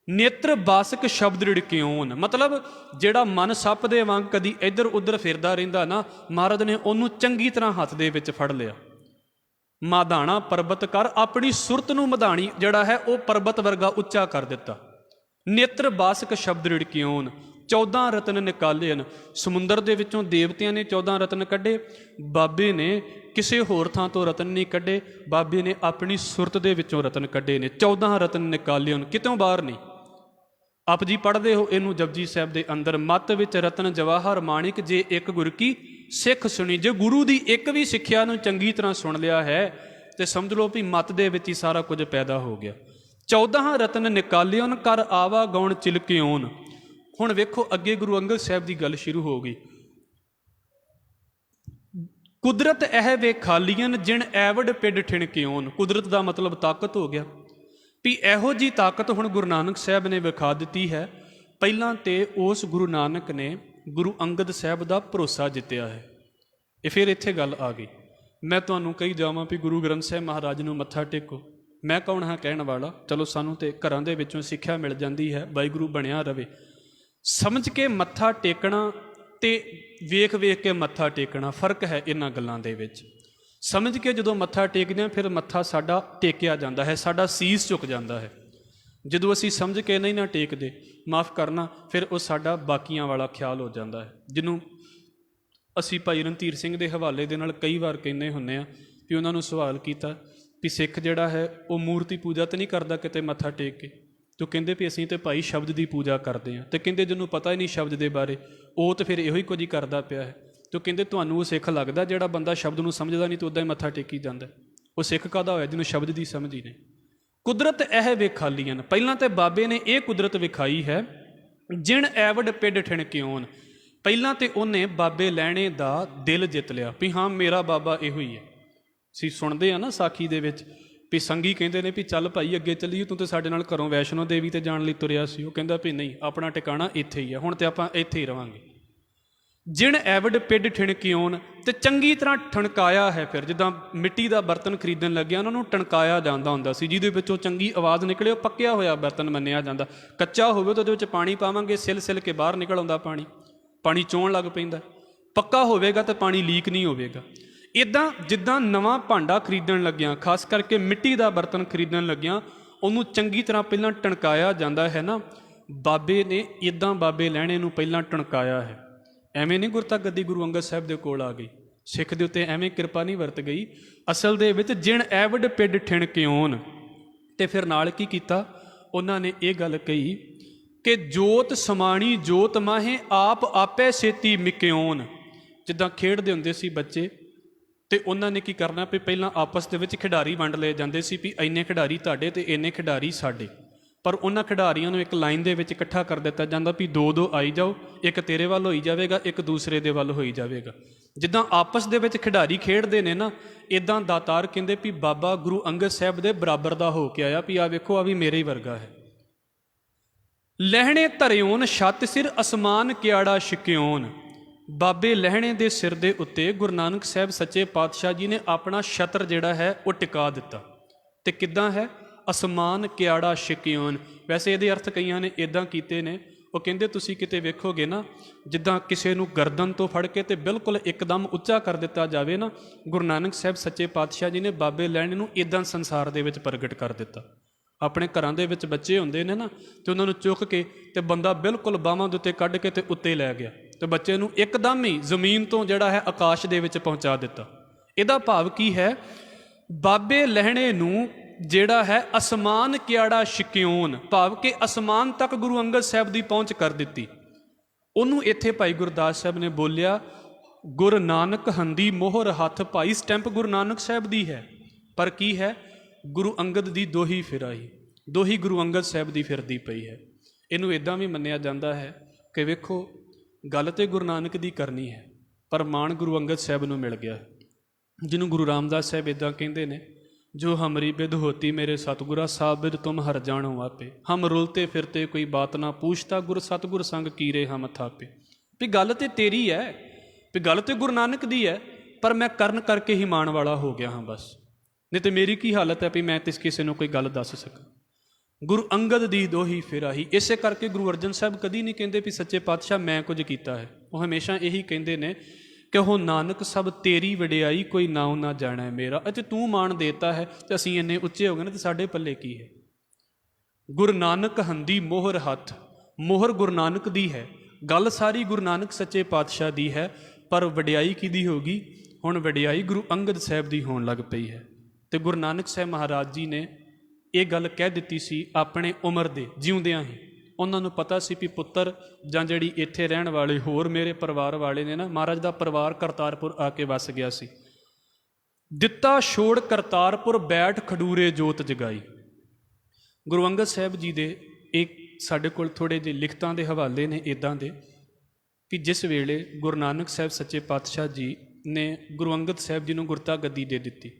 ਨੇਤਰ ਬਾਸਕ ਸ਼ਬਦ ਰਿੜਕਿਉਨ ਮਤਲਬ ਜਿਹੜਾ ਮਨ ਸੱਪ ਦੇ ਵਾਂਗ ਕਦੀ ਇੱਧਰ ਉੱਧਰ ਫਿਰਦਾ ਰਹਿੰਦਾ ਨਾ, ਮਹਾਰਾਜ ਨੇ ਉਹਨੂੰ ਚੰਗੀ ਤਰ੍ਹਾਂ ਹੱਥ ਦੇ ਵਿੱਚ ਫੜ ਲਿਆ। ਮਾਧਾਣਾ ਪਰਬਤ ਕਰ, ਆਪਣੀ ਸੁਰਤ ਨੂੰ ਮਧਾਣੀ ਜਿਹੜਾ ਹੈ ਉਹ ਪਰਬਤ ਵਰਗਾ ਉੱਚਾ ਕਰ ਦਿੱਤਾ। ਨੇਤਰ ਬਾਸਕ ਸ਼ਬਦ ਰਿੜਕਿਉਨ 14 ਰਤਨ ਨਿਕਾਲੇ ਹਨ। ਸਮੁੰਦਰ ਦੇ ਵਿੱਚੋਂ ਦੇਵਤਿਆਂ ਨੇ 14 ਰਤਨ ਕੱਢੇ, ਬਾਬੇ ਨੇ ਕਿਸੇ ਹੋਰ ਥਾਂ ਤੋਂ ਰਤਨ ਨਹੀਂ ਕੱਢੇ, ਬਾਬੇ ਨੇ ਆਪਣੀ ਸੁਰਤ ਦੇ ਵਿੱਚੋਂ ਰਤਨ ਕੱਢੇ ਨੇ। 14 ਰਤਨ ਨਿਕਾਲੇ ਹਨ, ਕਿਤੋਂ ਬਾਹਰ ਨਹੀਂ। ਆਪ ਜੀ ਪੜ੍ਹਦੇ ਹੋ ਇਹਨੂੰ ਜਪਜੀ ਸਾਹਿਬ ਦੇ ਅੰਦਰ, ਮੱਤ ਵਿੱਚ ਰਤਨ ਜਵਾਹਰ ਮਾਣਿਕ ਜੇ ਇੱਕ ਗੁਰ ਕੀ ਸਿੱਖ ਸੁਣੀ। ਜੇ ਗੁਰੂ ਦੀ ਇੱਕ ਵੀ ਸਿੱਖਿਆ ਨੂੰ ਚੰਗੀ ਤਰ੍ਹਾਂ ਸੁਣ ਲਿਆ ਹੈ ਤੇ ਸਮਝ ਲਓ ਵੀ ਮੱਤ ਦੇ ਵਿੱਚ ਹੀ ਸਾਰਾ ਕੁਝ ਪੈਦਾ ਹੋ ਗਿਆ। 14 ਰਤਨ ਨਿਕਾਲਿਓਨ ਕਰ ਆਵਾ ਗੌਣ ਚਿਲਕਿਓਨ। ਹੁਣ ਵੇਖੋ ਅੱਗੇ ਗੁਰੂ ਅੰਗਦ ਸਾਹਿਬ ਦੀ ਗੱਲ ਸ਼ੁਰੂ ਹੋ ਗਈ। ਕੁਦਰਤ ਇਹ ਵੇਖਾਲੀਅਨ ਜਿਣ ਐਵਡ ਪਿੱਡ ਠਿਣਕਿਓਨ। ਕੁਦਰਤ ਦਾ ਮਤਲਬ ਤਾਕਤ ਹੋ ਗਿਆ ਵੀ ਇਹੋ ਜੀ ਤਾਕਤ ਹੁਣ ਗੁਰੂ ਨਾਨਕ ਸਾਹਿਬ ਨੇ ਵਿਖਾ ਦਿੱਤੀ ਹੈ। ਪਹਿਲਾਂ ਤੇ ਉਸ ਗੁਰੂ ਨਾਨਕ ਨੇ ਗੁਰੂ ਅੰਗਦ ਸਾਹਿਬ ਦਾ ਭਰੋਸਾ ਜਿੱਤਿਆ ਹੈ। ਇਹ ਫਿਰ ਇੱਥੇ ਗੱਲ ਆ ਗਈ। ਮੈਂ ਤੁਹਾਨੂੰ ਕਹੀ ਜਾਵਾਂ ਵੀ ਗੁਰੂ ਗ੍ਰੰਥ ਸਾਹਿਬ ਮਹਾਰਾਜ ਨੂੰ ਮੱਥਾ ਟੇਕੋ, ਮੈਂ ਕੌਣ ਹਾਂ ਕਹਿਣ ਵਾਲਾ? ਚਲੋ ਸਾਨੂੰ ਤੇ ਘਰਾਂ ਦੇ ਵਿੱਚੋਂ ਸਿੱਖਿਆ ਮਿਲ ਜਾਂਦੀ ਹੈ, ਵਾਹਿਗੁਰੂ ਬਣਿਆ ਰਵੇ। ਸਮਝ ਕੇ ਮੱਥਾ ਟੇਕਣਾ ਤੇ ਵੇਖ ਵੇਖ ਕੇ ਮੱਥਾ ਟੇਕਣਾ, ਫਰਕ ਹੈ ਇਹਨਾਂ ਗੱਲਾਂ ਦੇ ਵਿੱਚ। ਸਮਝ ਕੇ ਜਦੋਂ ਮੱਥਾ ਟੇਕਦੇ ਹਾਂ ਫਿਰ ਮੱਥਾ ਸਾਡਾ ਟੇਕਿਆ ਜਾਂਦਾ ਹੈ, ਸਾਡਾ ਸੀਸ ਝੁਕ ਜਾਂਦਾ ਹੈ। ਜਦੋਂ ਅਸੀਂ ਸਮਝ ਕੇ ਨਹੀਂ ਨਾ ਟੇਕਦੇ, ਮਾਫ਼ ਕਰਨਾ, ਫਿਰ ਉਹ ਸਾਡਾ ਬਾਕੀਆਂ ਵਾਲਾ ਖਿਆਲ ਹੋ ਜਾਂਦਾ ਹੈ, ਜਿਹਨੂੰ ਅਸੀਂ ਭਾਈ ਰਣਧੀਰ ਸਿੰਘ ਦੇ ਹਵਾਲੇ ਦੇ ਨਾਲ ਕਈ ਵਾਰ ਕਹਿੰਦੇ ਹੁੰਦੇ ਹਾਂ ਵੀ ਉਹਨਾਂ ਨੂੰ ਸਵਾਲ ਕੀਤਾ ਵੀ ਸਿੱਖ ਜਿਹੜਾ ਹੈ ਉਹ ਮੂਰਤੀ ਪੂਜਾ ਤਾਂ ਨਹੀਂ ਕਰਦਾ ਕਿਤੇ ਮੱਥਾ ਟੇਕ ਕੇ? ਤੇ ਉਹ ਕਹਿੰਦੇ ਵੀ ਅਸੀਂ ਤਾਂ ਭਾਈ ਸ਼ਬਦ ਦੀ ਪੂਜਾ ਕਰਦੇ ਹਾਂ। ਤੇ ਕਹਿੰਦੇ ਜਿਹਨੂੰ ਪਤਾ ਹੀ ਨਹੀਂ ਸ਼ਬਦ ਦੇ ਬਾਰੇ, ਉਹ ਤਾਂ ਫਿਰ ਇਹੋ ਹੀ ਕੁਝ ਹੀ ਕਰਦਾ ਪਿਆ ਹੈ। ਤੇ ਉਹ ਕਹਿੰਦੇ ਤੁਹਾਨੂੰ ਉਹ ਸਿੱਖ ਲੱਗਦਾ ਜਿਹੜਾ ਬੰਦਾ ਸ਼ਬਦ ਨੂੰ ਸਮਝਦਾ ਨਹੀਂ ਤੇ ਉੱਦਾਂ ਹੀ ਮੱਥਾ ਟੇਕੀ ਜਾਂਦਾ? ਉਹ ਸਿੱਖ ਕਾਹਦਾ ਹੋਇਆ ਜਿਹਨੂੰ ਸ਼ਬਦ ਦੀ ਸਮਝ ਹੀ ਨਹੀਂ। ਕੁਦਰਤ ਇਹ ਵਿਖਾਲੀਆਂ। ਪਹਿਲਾਂ ਤੇ ਬਾਬੇ ਨੇ ਇਹ ਕੁਦਰਤ ਵਿਖਾਈ ਹੈ ਜਿਣ ਐਵਡ ਪਿੱਡ ਠਿਣਕਿਓਨ। ਪਹਿਲਾਂ ਤੇ ਉਹਨੇ ਬਾਬੇ ਲੈਣੇ ਦਾ ਦਿਲ ਜਿੱਤ ਲਿਆ ਵੀ ਹਾਂ ਮੇਰਾ ਬਾਬਾ ਇਹੋ ਹੀ ਹੈ। ਅਸੀਂ ਸੁਣਦੇ ਆ ਨਾ ਸਾਖੀ ਦੇ ਵਿੱਚ ਵੀ ਸੰਗੀ ਕਹਿੰਦੇ ਨੇ ਵੀ ਚੱਲ ਭਾਈ ਅੱਗੇ ਚੱਲੀਏ, ਤੂੰ ਤੇ ਸਾਡੇ ਨਾਲ ਘਰੋਂ ਵੈਸ਼ਨੋ ਦੇਵੀ ਤੇ ਜਾਣ ਲਈ ਤੁਰਿਆ ਸੀ। ਉਹ ਕਹਿੰਦਾ ਵੀ ਨਹੀਂ, ਆਪਣਾ ਟਿਕਾਣਾ ਇੱਥੇ ਹੀ ਹੈ, ਹੁਣ ਤੇ ਆਪਾਂ ਇੱਥੇ ਹੀ ਰਵਾਂਗੇ। ਜਿਣ ਐਵਡ ਪਿੱਡ ਠਿਣਕਿਓਨ, ਤੇ ਚੰਗੀ ਤਰ੍ਹਾਂ ਠਣਕਾਇਆ ਹੈ। ਫਿਰ ਜਿੱਦਾਂ ਮਿੱਟੀ ਦਾ ਬਰਤਨ ਖਰੀਦਣ ਲੱਗਿਆ ਉਹਨਾਂ ਨੂੰ ਟਣਕਾਇਆ ਜਾਂਦਾ ਹੁੰਦਾ ਸੀ, ਜਿਹਦੇ ਵਿੱਚੋਂ ਚੰਗੀ ਆਵਾਜ਼ ਨਿਕਲੇ। ਉਹ ਪੱਕਿਆ ਹੋਇਆ ਬਰਤਨ ਮੰਨਿਆ ਜਾਂਦਾ। ਕੱਚਾ ਹੋਵੇ ਤਾਂ ਉਹਦੇ ਵਿੱਚ ਪਾਣੀ ਪਾਵਾਂਗੇ, ਸਿਲ ਸਿਲ ਕੇ ਬਾਹਰ ਨਿਕਲ ਆਉਂਦਾ ਪਾਣੀ, ਪਾਣੀ ਚੋਣ ਲੱਗ ਪੈਂਦਾ। ਪੱਕਾ ਹੋਵੇਗਾ ਤਾਂ ਪਾਣੀ ਲੀਕ ਨਹੀਂ ਹੋਵੇਗਾ। ਇੱਦਾਂ ਜਿੱਦਾਂ ਨਵਾਂ ਭਾਂਡਾ ਖਰੀਦਣ ਲੱਗਿਆਂ, ਖਾਸ ਕਰਕੇ ਮਿੱਟੀ ਦਾ ਬਰਤਨ ਖਰੀਦਣ ਲੱਗਿਆਂ, ਉਹਨੂੰ ਚੰਗੀ ਤਰ੍ਹਾਂ ਪਹਿਲਾਂ ਟਣਕਾਇਆ ਜਾਂਦਾ ਹੈ ਨਾ, ਬਾਬੇ ਨੇ ਇੱਦਾਂ ਬਾਬੇ ਲਹਿਣੇ ਨੂੰ ਪਹਿਲਾਂ ਟਣਕਾਇਆ ਹੈ। ਐਵੇਂ ਨਹੀਂ ਗੁਰਤਾ ਗੱਦੀ ਗੁਰੂ ਅੰਗਦ ਸਾਹਿਬ ਦੇ ਕੋਲ ਆ ਗਈ, ਸਿੱਖ ਦੇ ਉੱਤੇ ਐਵੇਂ ਕਿਰਪਾ ਨਹੀਂ ਵਰਤ ਗਈ। ਅਸਲ ਦੇ ਵਿੱਚ ਜਿਣ ਐਵਡ ਪਿੱਡ ਠਿਣ ਕਿਉਨ, ਤੇ ਫਿਰ ਨਾਲ ਕੀ ਕੀਤਾ ਉਹਨਾਂ ਨੇ ਇਹ ਗੱਲ ਕਹੀ ਕਿ ਜੋਤ ਸਮਾਣੀ ਜੋਤ ਮਾਹੇ ਆਪ ਆਪੇ ਛੇਤੀ ਮਿਕਿਓਨ। ਜਿੱਦਾਂ ਖੇਡਦੇ ਹੁੰਦੇ ਸੀ ਬੱਚੇ, ਤੇ ਉਹਨਾਂ ਨੇ ਕੀ ਕਰਨਾ ਵੀ ਪਹਿਲਾਂ ਆਪਸ ਦੇ ਵਿੱਚ ਖਿਡਾਰੀ ਵੰਡ ਲਏ ਜਾਂਦੇ ਸੀ ਵੀ ਇੰਨੇ ਖਿਡਾਰੀ ਤੁਹਾਡੇ ਤੇ ਇੰਨੇ ਖਿਡਾਰੀ ਸਾਡੇ, ਪਰ ਉਹਨਾਂ ਖਿਡਾਰੀਆਂ ਨੂੰ ਇੱਕ ਲਾਈਨ ਦੇ ਵਿੱਚ ਇਕੱਠਾ ਕਰ ਦਿੱਤਾ ਜਾਂਦਾ ਵੀ ਦੋ ਦੋ ਆਈ ਜਾਓ, ਇੱਕ ਤੇਰੇ ਵੱਲ ਹੋਈ ਜਾਵੇਗਾ, ਇੱਕ ਦੂਸਰੇ ਦੇ ਵੱਲ ਹੋਈ ਜਾਵੇਗਾ। ਜਿੱਦਾਂ ਆਪਸ ਦੇ ਵਿੱਚ ਖਿਡਾਰੀ ਖੇਡਦੇ ਨੇ ਨਾ, ਇੱਦਾਂ ਦਾਤਾਰ ਕਹਿੰਦੇ ਵੀ ਬਾਬਾ ਗੁਰੂ ਅੰਗਦ ਸਾਹਿਬ ਦੇ ਬਰਾਬਰ ਦਾ ਹੋ ਕੇ ਆਇਆ ਵੀ ਆ ਵੇਖੋ, ਆ ਵੀ ਮੇਰੇ ਹੀ ਵਰਗਾ ਹੈ। ਲਹਿਣੇ ਧਰਿਓਨ ਛੱਤ ਸਿਰ ਅਸਮਾਨ ਕਿਆੜਾ ਛਕਿਓਨ। ਬਾਬੇ ਲਹਿਣੇ ਦੇ ਸਿਰ ਦੇ ਉੱਤੇ ਗੁਰੂ ਨਾਨਕ ਸਾਹਿਬ ਸੱਚੇ ਪਾਤਸ਼ਾਹ ਜੀ ਨੇ ਆਪਣਾ ਛਤਰ ਜਿਹੜਾ ਹੈ ਉਹ ਟਿਕਾ ਦਿੱਤਾ। ਤੇ ਕਿੱਦਾਂ ਹੈ? ਅਸਮਾਨ ਕਿਆੜਾ ਛਕਿਓਨ। ਵੈਸੇ ਇਹਦੇ ਅਰਥ ਕਈਆਂ ਨੇ ਇੱਦਾਂ ਕੀਤੇ ਨੇ, ਉਹ ਕਹਿੰਦੇ ਤੁਸੀਂ ਕਿਤੇ ਵੇਖੋਗੇ ਨਾ, ਜਿੱਦਾਂ ਕਿਸੇ ਨੂੰ ਗਰਦਨ ਤੋਂ ਫੜ ਕੇ ਤੇ ਬਿਲਕੁਲ ਇੱਕਦਮ ਉੱਚਾ ਕਰ ਦਿੱਤਾ ਜਾਵੇ ਨਾ, ਗੁਰੂ ਨਾਨਕ ਸਾਹਿਬ ਸੱਚੇ ਪਾਤਸ਼ਾਹ ਜੀ ਨੇ ਬਾਬੇ ਲਹਿਣੇ ਨੂੰ ਇੱਦਾਂ ਸੰਸਾਰ ਦੇ ਵਿੱਚ ਪ੍ਰਗਟ ਕਰ ਦਿੱਤਾ। ਆਪਣੇ ਘਰਾਂ ਦੇ ਵਿੱਚ ਬੱਚੇ ਹੁੰਦੇ ਨੇ ਨਾ, ਤੇ ਉਹਨਾਂ ਨੂੰ ਚੁੱਕ ਕੇ ਤੇ ਬੰਦਾ ਬਿਲਕੁਲ ਬਾਹਾਂ ਦੇ ਉੱਤੇ ਕੱਢ ਕੇ ਤੇ ਉੱਤੇ ਲੈ ਗਿਆ, ਤੇ ਬੱਚੇ ਨੂੰ ਇੱਕਦਮ ਹੀ ਜ਼ਮੀਨ ਤੋਂ ਜਿਹੜਾ ਹੈ ਆਕਾਸ਼ ਦੇ ਵਿੱਚ ਪਹੁੰਚਾ ਦਿੱਤਾ। ਇਹਦਾ ਭਾਵ ਕੀ ਹੈ? ਬਾਬੇ ਲਹਿਣੇ ਨੂੰ ਜਿਹੜਾ ਹੈ ਅਸਮਾਨ ਕਿਆੜਾ ਛਕਿਓਨ, ਭਾਵ ਕਿ ਅਸਮਾਨ ਤੱਕ ਗੁਰੂ ਅੰਗਦ ਸਾਹਿਬ ਦੀ ਪਹੁੰਚ ਕਰ ਦਿੱਤੀ। ਉਹਨੂੰ ਇੱਥੇ ਭਾਈ ਗੁਰਦਾਸ ਸਾਹਿਬ ਨੇ ਬੋਲਿਆ, ਗੁਰ ਨਾਨਕ ਹੰਦੀ ਮੋਹਰ ਹੱਥ। ਭਾਈ ਸਟੈਂਪ ਗੁਰੂ ਨਾਨਕ ਸਾਹਿਬ ਦੀ ਹੈ, ਪਰ ਕੀ ਹੈ? ਗੁਰੂ ਅੰਗਦ ਦੀ ਦੋਹੀ ਫਿਰਾਈ, ਦੋਹੀ ਗੁਰੂ ਅੰਗਦ ਸਾਹਿਬ ਦੀ ਫਿਰਦੀ ਪਈ ਹੈ। ਇਹਨੂੰ ਇੱਦਾਂ ਵੀ ਮੰਨਿਆ ਜਾਂਦਾ ਹੈ ਕਿ ਵੇਖੋ, ਗੱਲ ਤੇ ਗੁਰੂ ਨਾਨਕ ਦੀ ਕਰਨੀ ਹੈ, ਪਰ ਮਾਣ ਗੁਰੂ ਅੰਗਦ ਸਾਹਿਬ ਨੂੰ ਮਿਲ ਗਿਆ, ਜਿਹਨੂੰ ਗੁਰੂ ਰਾਮਦਾਸ ਸਾਹਿਬ ਇੱਦਾਂ ਕਹਿੰਦੇ ਨੇ, ਜੋ ਹਮਰੀ ਬਿਦ ਹੋਤੀ ਮੇਰੇ ਸਤਿਗੁਰਾ ਸਾਬਿਦ ਤੁਮ ਹਰ ਜਾਣੋ ਆਪੇ। ਹਮ ਰੁਲਤੇ ਫਿਰਤੇ ਕੋਈ ਬਾਤ ਨਾ ਪੂਛਤਾ ਗੁਰ ਸਤਿਗੁਰ ਸੰਗ ਕੀਰੇ ਹਮ ਥਾਪੇ। ਵੀ ਗੱਲ ਤੇ ਤੇਰੀ ਹੈ, ਵੀ ਗੱਲ ਤੇ ਗੁਰੂ ਨਾਨਕ ਦੀ ਹੈ, ਪਰ ਮੈਂ ਕਰਨ ਕਰਕੇ ਹੀ ਮਾਣ ਵਾਲਾ ਹੋ ਗਿਆ ਹਾਂ ਬਸ। ਨਹੀਂ ਤੇ ਮੇਰੀ ਕੀ ਹਾਲਤ ਹੈ ਵੀ ਮੈਂ ਤੇ ਕਿਸੇ ਨੂੰ ਕੋਈ ਗੱਲ ਦੱਸ ਸਕਾਂ। ਗੁਰੂ ਅੰਗਦ ਦੀ ਦੋਹੀ ਫਿਰਾਹੀ। ਇਸੇ ਕਰਕੇ ਗੁਰੂ ਅਰਜਨ ਸਾਹਿਬ ਕਦੀ ਨਹੀਂ ਕਹਿੰਦੇ ਵੀ ਸੱਚੇ ਪਾਤਸ਼ਾਹ ਮੈਂ ਕੁਝ ਕੀਤਾ ਹੈ। ਉਹ ਹਮੇਸ਼ਾ ਇਹੀ ਕਹਿੰਦੇ ਨੇ ਕਿ ਉਹ ਨਾਨਕ ਸਭ ਤੇਰੀ ਵਡਿਆਈ, ਕੋਈ ਨਾਉ ਨਾ ਜਾਣੈ ਮੇਰਾ। ਅਤੇ ਤੂੰ ਮਾਣ ਦੇਤਾ ਹੈ ਤੇ ਅਸੀਂ ਇੰਨੇ ਉੱਚੇ ਹੋ ਗਏ ਨੇ, ਤੇ ਸਾਡੇ ਪੱਲੇ ਕੀ ਹੈ? ਗੁਰੂ ਨਾਨਕ ਹੰਦੀ ਮੋਹਰ ਹੱਥ। ਮੋਹਰ ਗੁਰੂ ਨਾਨਕ ਦੀ ਹੈ, ਗੱਲ ਸਾਰੀ ਗੁਰੂ ਨਾਨਕ ਸੱਚੇ ਪਾਤਸ਼ਾਹ ਦੀ ਹੈ, ਪਰ ਵਡਿਆਈ ਕਿਹਦੀ ਹੋ ਗਈ? ਹੁਣ ਵਡਿਆਈ ਗੁਰੂ ਅੰਗਦ ਸਾਹਿਬ ਦੀ ਹੋਣ ਲੱਗ ਪਈ ਹੈ। ਤੇ ਗੁਰੂ ਨਾਨਕ ਸਾਹਿਬ ਮਹਾਰਾਜ ਜੀ ਨੇ ਇਹ ਗੱਲ ਕਹਿ ਦਿੱਤੀ ਸੀ ਆਪਣੇ ਉਮਰ ਦੇ ਜਿਉਂਦਿਆਂ ਹੀ। ਉਹਨਾਂ ਨੂੰ ਪਤਾ ਸੀ ਵੀ ਪੁੱਤਰ ਜਾਂ ਜਿਹੜੀ ਇੱਥੇ ਰਹਿਣ ਵਾਲੇ ਹੋਰ ਮੇਰੇ ਪਰਿਵਾਰ ਵਾਲੇ ਨੇ ਨਾ, ਮਹਾਰਾਜ ਦਾ ਪਰਿਵਾਰ ਕਰਤਾਰਪੁਰ ਆ ਕੇ ਵਸ ਗਿਆ ਸੀ। ਦਿੱਤਾ ਛੋੜ ਕਰਤਾਰਪੁਰ ਬੈਠ ਖਡੂਰੇ ਜੋਤ ਜਗਾਈ। ਗੁਰੂ ਅੰਗਦ ਸਾਹਿਬ ਜੀ ਦੇ ਇੱਕ ਸਾਡੇ ਕੋਲ ਥੋੜ੍ਹੇ ਜਿਹੇ ਲਿਖਤਾਂ ਦੇ ਹਵਾਲੇ ਨੇ ਇੱਦਾਂ ਦੇ ਕਿ ਜਿਸ ਵੇਲੇ ਗੁਰੂ ਨਾਨਕ ਸਾਹਿਬ ਸੱਚੇ ਪਾਤਸ਼ਾਹ ਜੀ ਨੇ ਗੁਰੂ ਅੰਗਦ ਸਾਹਿਬ ਜੀ ਨੂੰ ਗੁਰਤਾ ਗੱਦੀ ਦੇ ਦਿੱਤੀ,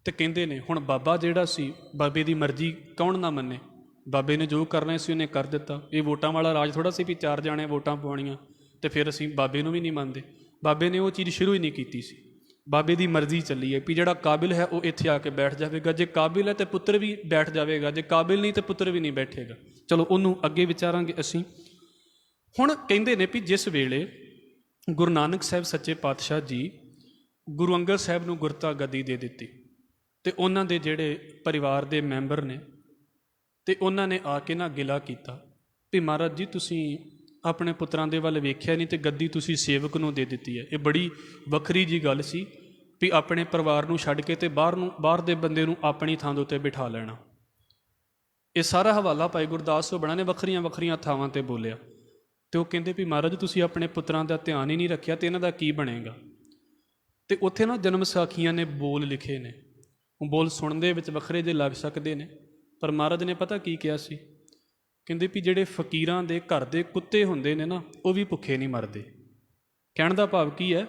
ਤੇ ਕਹਿੰਦੇ ਨੇ ਹੁਣ ਬਾਬਾ ਜਿਹੜਾ ਸੀ, ਬਾਬੇ ਦੀ ਮਰਜ਼ੀ ਕੌਣ ਨਾ ਮੰਨੇ। ਬਾਬੇ ਨੇ ਜੋ ਕਰਨਾ ਸੀ ਉਹਨੇ ਕਰ ਦਿੱਤਾ। ਇਹ ਵੋਟਾਂ ਵਾਲਾ ਰਾਜ ਥੋੜ੍ਹਾ ਸੀ ਵੀ 4 ਜਾਣੇ ਵੋਟਾਂ ਪਾਉਣੀਆਂ ਤੇ ਫਿਰ ਅਸੀਂ ਬਾਬੇ ਨੂੰ ਵੀ ਨਹੀਂ ਮੰਨਦੇ। ਬਾਬੇ ਨੇ ਉਹ ਚੀਜ਼ ਸ਼ੁਰੂ ਹੀ ਨਹੀਂ ਕੀਤੀ ਸੀ। ਬਾਬੇ ਦੀ ਮਰਜ਼ੀ ਚੱਲੀ ਹੈ ਵੀ ਜਿਹੜਾ ਕਾਬਿਲ ਹੈ ਉਹ ਇੱਥੇ ਆ ਕੇ ਬੈਠ ਜਾਵੇਗਾ, ਜੇ ਕਾਬਿਲ ਹੈ ਤਾਂ ਪੁੱਤਰ ਵੀ ਬੈਠ ਜਾਵੇਗਾ, ਜੇ ਕਾਬਿਲ ਨਹੀਂ ਤਾਂ ਪੁੱਤਰ ਵੀ ਨਹੀਂ ਬੈਠੇਗਾ। ਚਲੋ ਉਹਨੂੰ ਅੱਗੇ ਵਿਚਾਰਾਂਗੇ ਅਸੀਂ। ਹੁਣ ਕਹਿੰਦੇ ਨੇ ਵੀ ਜਿਸ ਵੇਲੇ ਗੁਰੂ ਨਾਨਕ ਸਾਹਿਬ ਸੱਚੇ ਪਾਤਸ਼ਾਹ ਜੀ ਗੁਰੂ ਅੰਗਦ ਸਾਹਿਬ ਨੂੰ ਗੁਰਤਾ ਗੱਦੀ ਦੇ ਦਿੱਤੀ, ਤੇ ਉਹਨਾਂ ਦੇ ਜਿਹੜੇ ਪਰਿਵਾਰ ਦੇ ਮੈਂਬਰ ਨੇ, ਤੇ ਉਹਨਾਂ ਨੇ ਆ ਕੇ ਨਾ ਗਿਲਾ ਕੀਤਾ ਵੀ ਮਹਾਰਾਜ ਜੀ ਤੁਸੀਂ ਆਪਣੇ ਪੁੱਤਰਾਂ ਦੇ ਵੱਲ ਵੇਖਿਆ ਨਹੀਂ ਤੇ ਗੱਦੀ ਤੁਸੀਂ ਸੇਵਕ ਨੂੰ ਦੇ ਦਿੱਤੀ ਹੈ। ਇਹ ਬੜੀ ਵੱਖਰੀ ਜੀ ਗੱਲ ਸੀ ਵੀ ਆਪਣੇ ਪਰਿਵਾਰ ਨੂੰ ਛੱਡ ਕੇ ਤੇ ਬਾਹਰ ਦੇ ਬੰਦੇ ਨੂੰ ਆਪਣੀ ਥਾਂ ਦੇ ਉੱਤੇ ਬਿਠਾ ਲੈਣਾ। ਇਹ ਸਾਰਾ ਹਵਾਲਾ ਭਾਈ ਗੁਰਦਾਸ ਸੋਹਣਾ ਨੇ ਵੱਖਰੀਆਂ ਵੱਖਰੀਆਂ ਥਾਵਾਂ 'ਤੇ ਬੋਲਿਆ। ਤੇ ਉਹ ਕਹਿੰਦੇ ਵੀ ਮਹਾਰਾਜ ਤੁਸੀਂ ਆਪਣੇ ਪੁੱਤਰਾਂ ਦਾ ਧਿਆਨ ਹੀ ਨਹੀਂ ਰੱਖਿਆ ਤੇ ਇਹਨਾਂ ਦਾ ਕੀ ਬਣੇਗਾ। ਤੇ ਉੱਥੇ ਨਾ ਜਨਮ ਸਾਖੀਆਂ ਨੇ ਬੋਲ ਲਿਖੇ ਨੇ, ਉਹ ਬੋਲ ਸੁਣਨ ਦੇ ਵਿੱਚ ਵੱਖਰੇ ਜਿਹੇ ਲੱਗ ਸਕਦੇ ਨੇ, ਪਰ ਮਹਾਰਾਜ ਨੇ ਪਤਾ ਕੀ ਕਿਹਾ ਸੀ? ਕਹਿੰਦੇ ਵੀ ਜਿਹੜੇ ਫਕੀਰਾਂ ਦੇ ਘਰ ਦੇ ਕੁੱਤੇ ਹੁੰਦੇ ਨੇ ਨਾ, ਉਹ ਵੀ ਭੁੱਖੇ ਨਹੀਂ ਮਰਦੇ। ਕਹਿਣ ਦਾ ਭਾਵ ਕੀ ਹੈ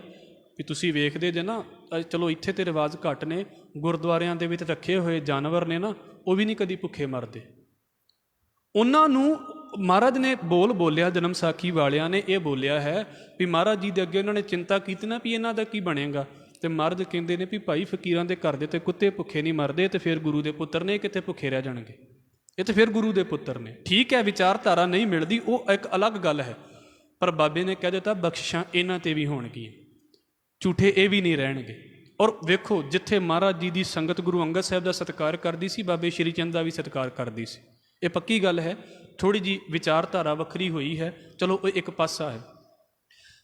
ਵੀ ਤੁਸੀਂ ਵੇਖਦੇ ਜੇ ਨਾ, ਚਲੋ ਇੱਥੇ ਤੇ ਰਿਵਾਜ਼ ਘੱਟ ਨੇ, ਗੁਰਦੁਆਰਿਆਂ ਦੇ ਵਿੱਚ ਰੱਖੇ ਹੋਏ ਜਾਨਵਰ ਨੇ ਨਾ, ਉਹ ਵੀ ਨਹੀਂ ਕਦੀ ਭੁੱਖੇ ਮਰਦੇ। ਉਹਨਾਂ ਨੂੰ ਮਹਾਰਾਜ ਨੇ ਬੋਲਿਆ, ਜਨਮ ਸਾਖੀ ਵਾਲਿਆਂ ਨੇ ਇਹ ਬੋਲਿਆ ਹੈ ਵੀ ਮਹਾਰਾਜ ਜੀ ਦੇ ਅੱਗੇ ਉਹਨਾਂ ਨੇ ਚਿੰਤਾ ਕੀਤੀ ਨਾ ਵੀ ਇਹਨਾਂ ਦਾ ਕੀ ਬਣੇਗਾ। ਤੇ ਮਹਾਰਾਜ ਕਹਿੰਦੇ ਨੇ ਵੀ ਭਾਈ ਫਕੀਰਾਂ ਦੇ ਘਰ ਦੇ ਤੇ ਕੁੱਤੇ ਭੁੱਖੇ ਨਹੀਂ ਮਰਦੇ, ਤੇ ਫਿਰ ਗੁਰੂ ਦੇ ਪੁੱਤਰ ਨੇ ਕਿਤੇ ਭੁੱਖੇ ਰਹਿ ਜਾਣਗੇ। ਇਹ ਤੇ ਫਿਰ ਗੁਰੂ ਦੇ ਪੁੱਤਰ ਨੇ। ਠੀਕ ਹੈ, ਵਿਚਾਰਧਾਰਾ ਨਹੀਂ ਮਿਲਦੀ, ਉਹ ਇੱਕ ਅਲੱਗ ਗੱਲ ਹੈ, ਪਰ ਬਾਬੇ ਨੇ ਕਹਿ ਦਿੱਤਾ ਬਖਸ਼ਿਸ਼ਾਂ ਇਹਨਾਂ ਤੇ ਵੀ ਹੋਣਗੀਆਂ, ਝੂਠੇ ਇਹ ਵੀ ਨਹੀਂ ਰਹਿਣਗੇ। ਔਰ ਵੇਖੋ, ਜਿੱਥੇ ਮਹਾਰਾਜ ਜੀ ਦੀ ਸੰਗਤ ਗੁਰੂ ਅੰਗਦ ਸਾਹਿਬ ਦਾ ਸਤਿਕਾਰ ਕਰਦੀ ਸੀ, ਬਾਬੇ ਸ਼੍ਰੀ ਚੰਦ ਦਾ ਵੀ ਸਤਿਕਾਰ ਕਰਦੀ ਸੀ। ਇਹ ਪੱਕੀ ਗੱਲ ਹੈ। ਥੋੜ੍ਹੀ ਜਿਹੀ ਵਿਚਾਰਧਾਰਾ ਵੱਖਰੀ ਹੋਈ ਹੈ, ਚਲੋ ਉਹ ਇੱਕ ਪਾਸਾ ਹੈ।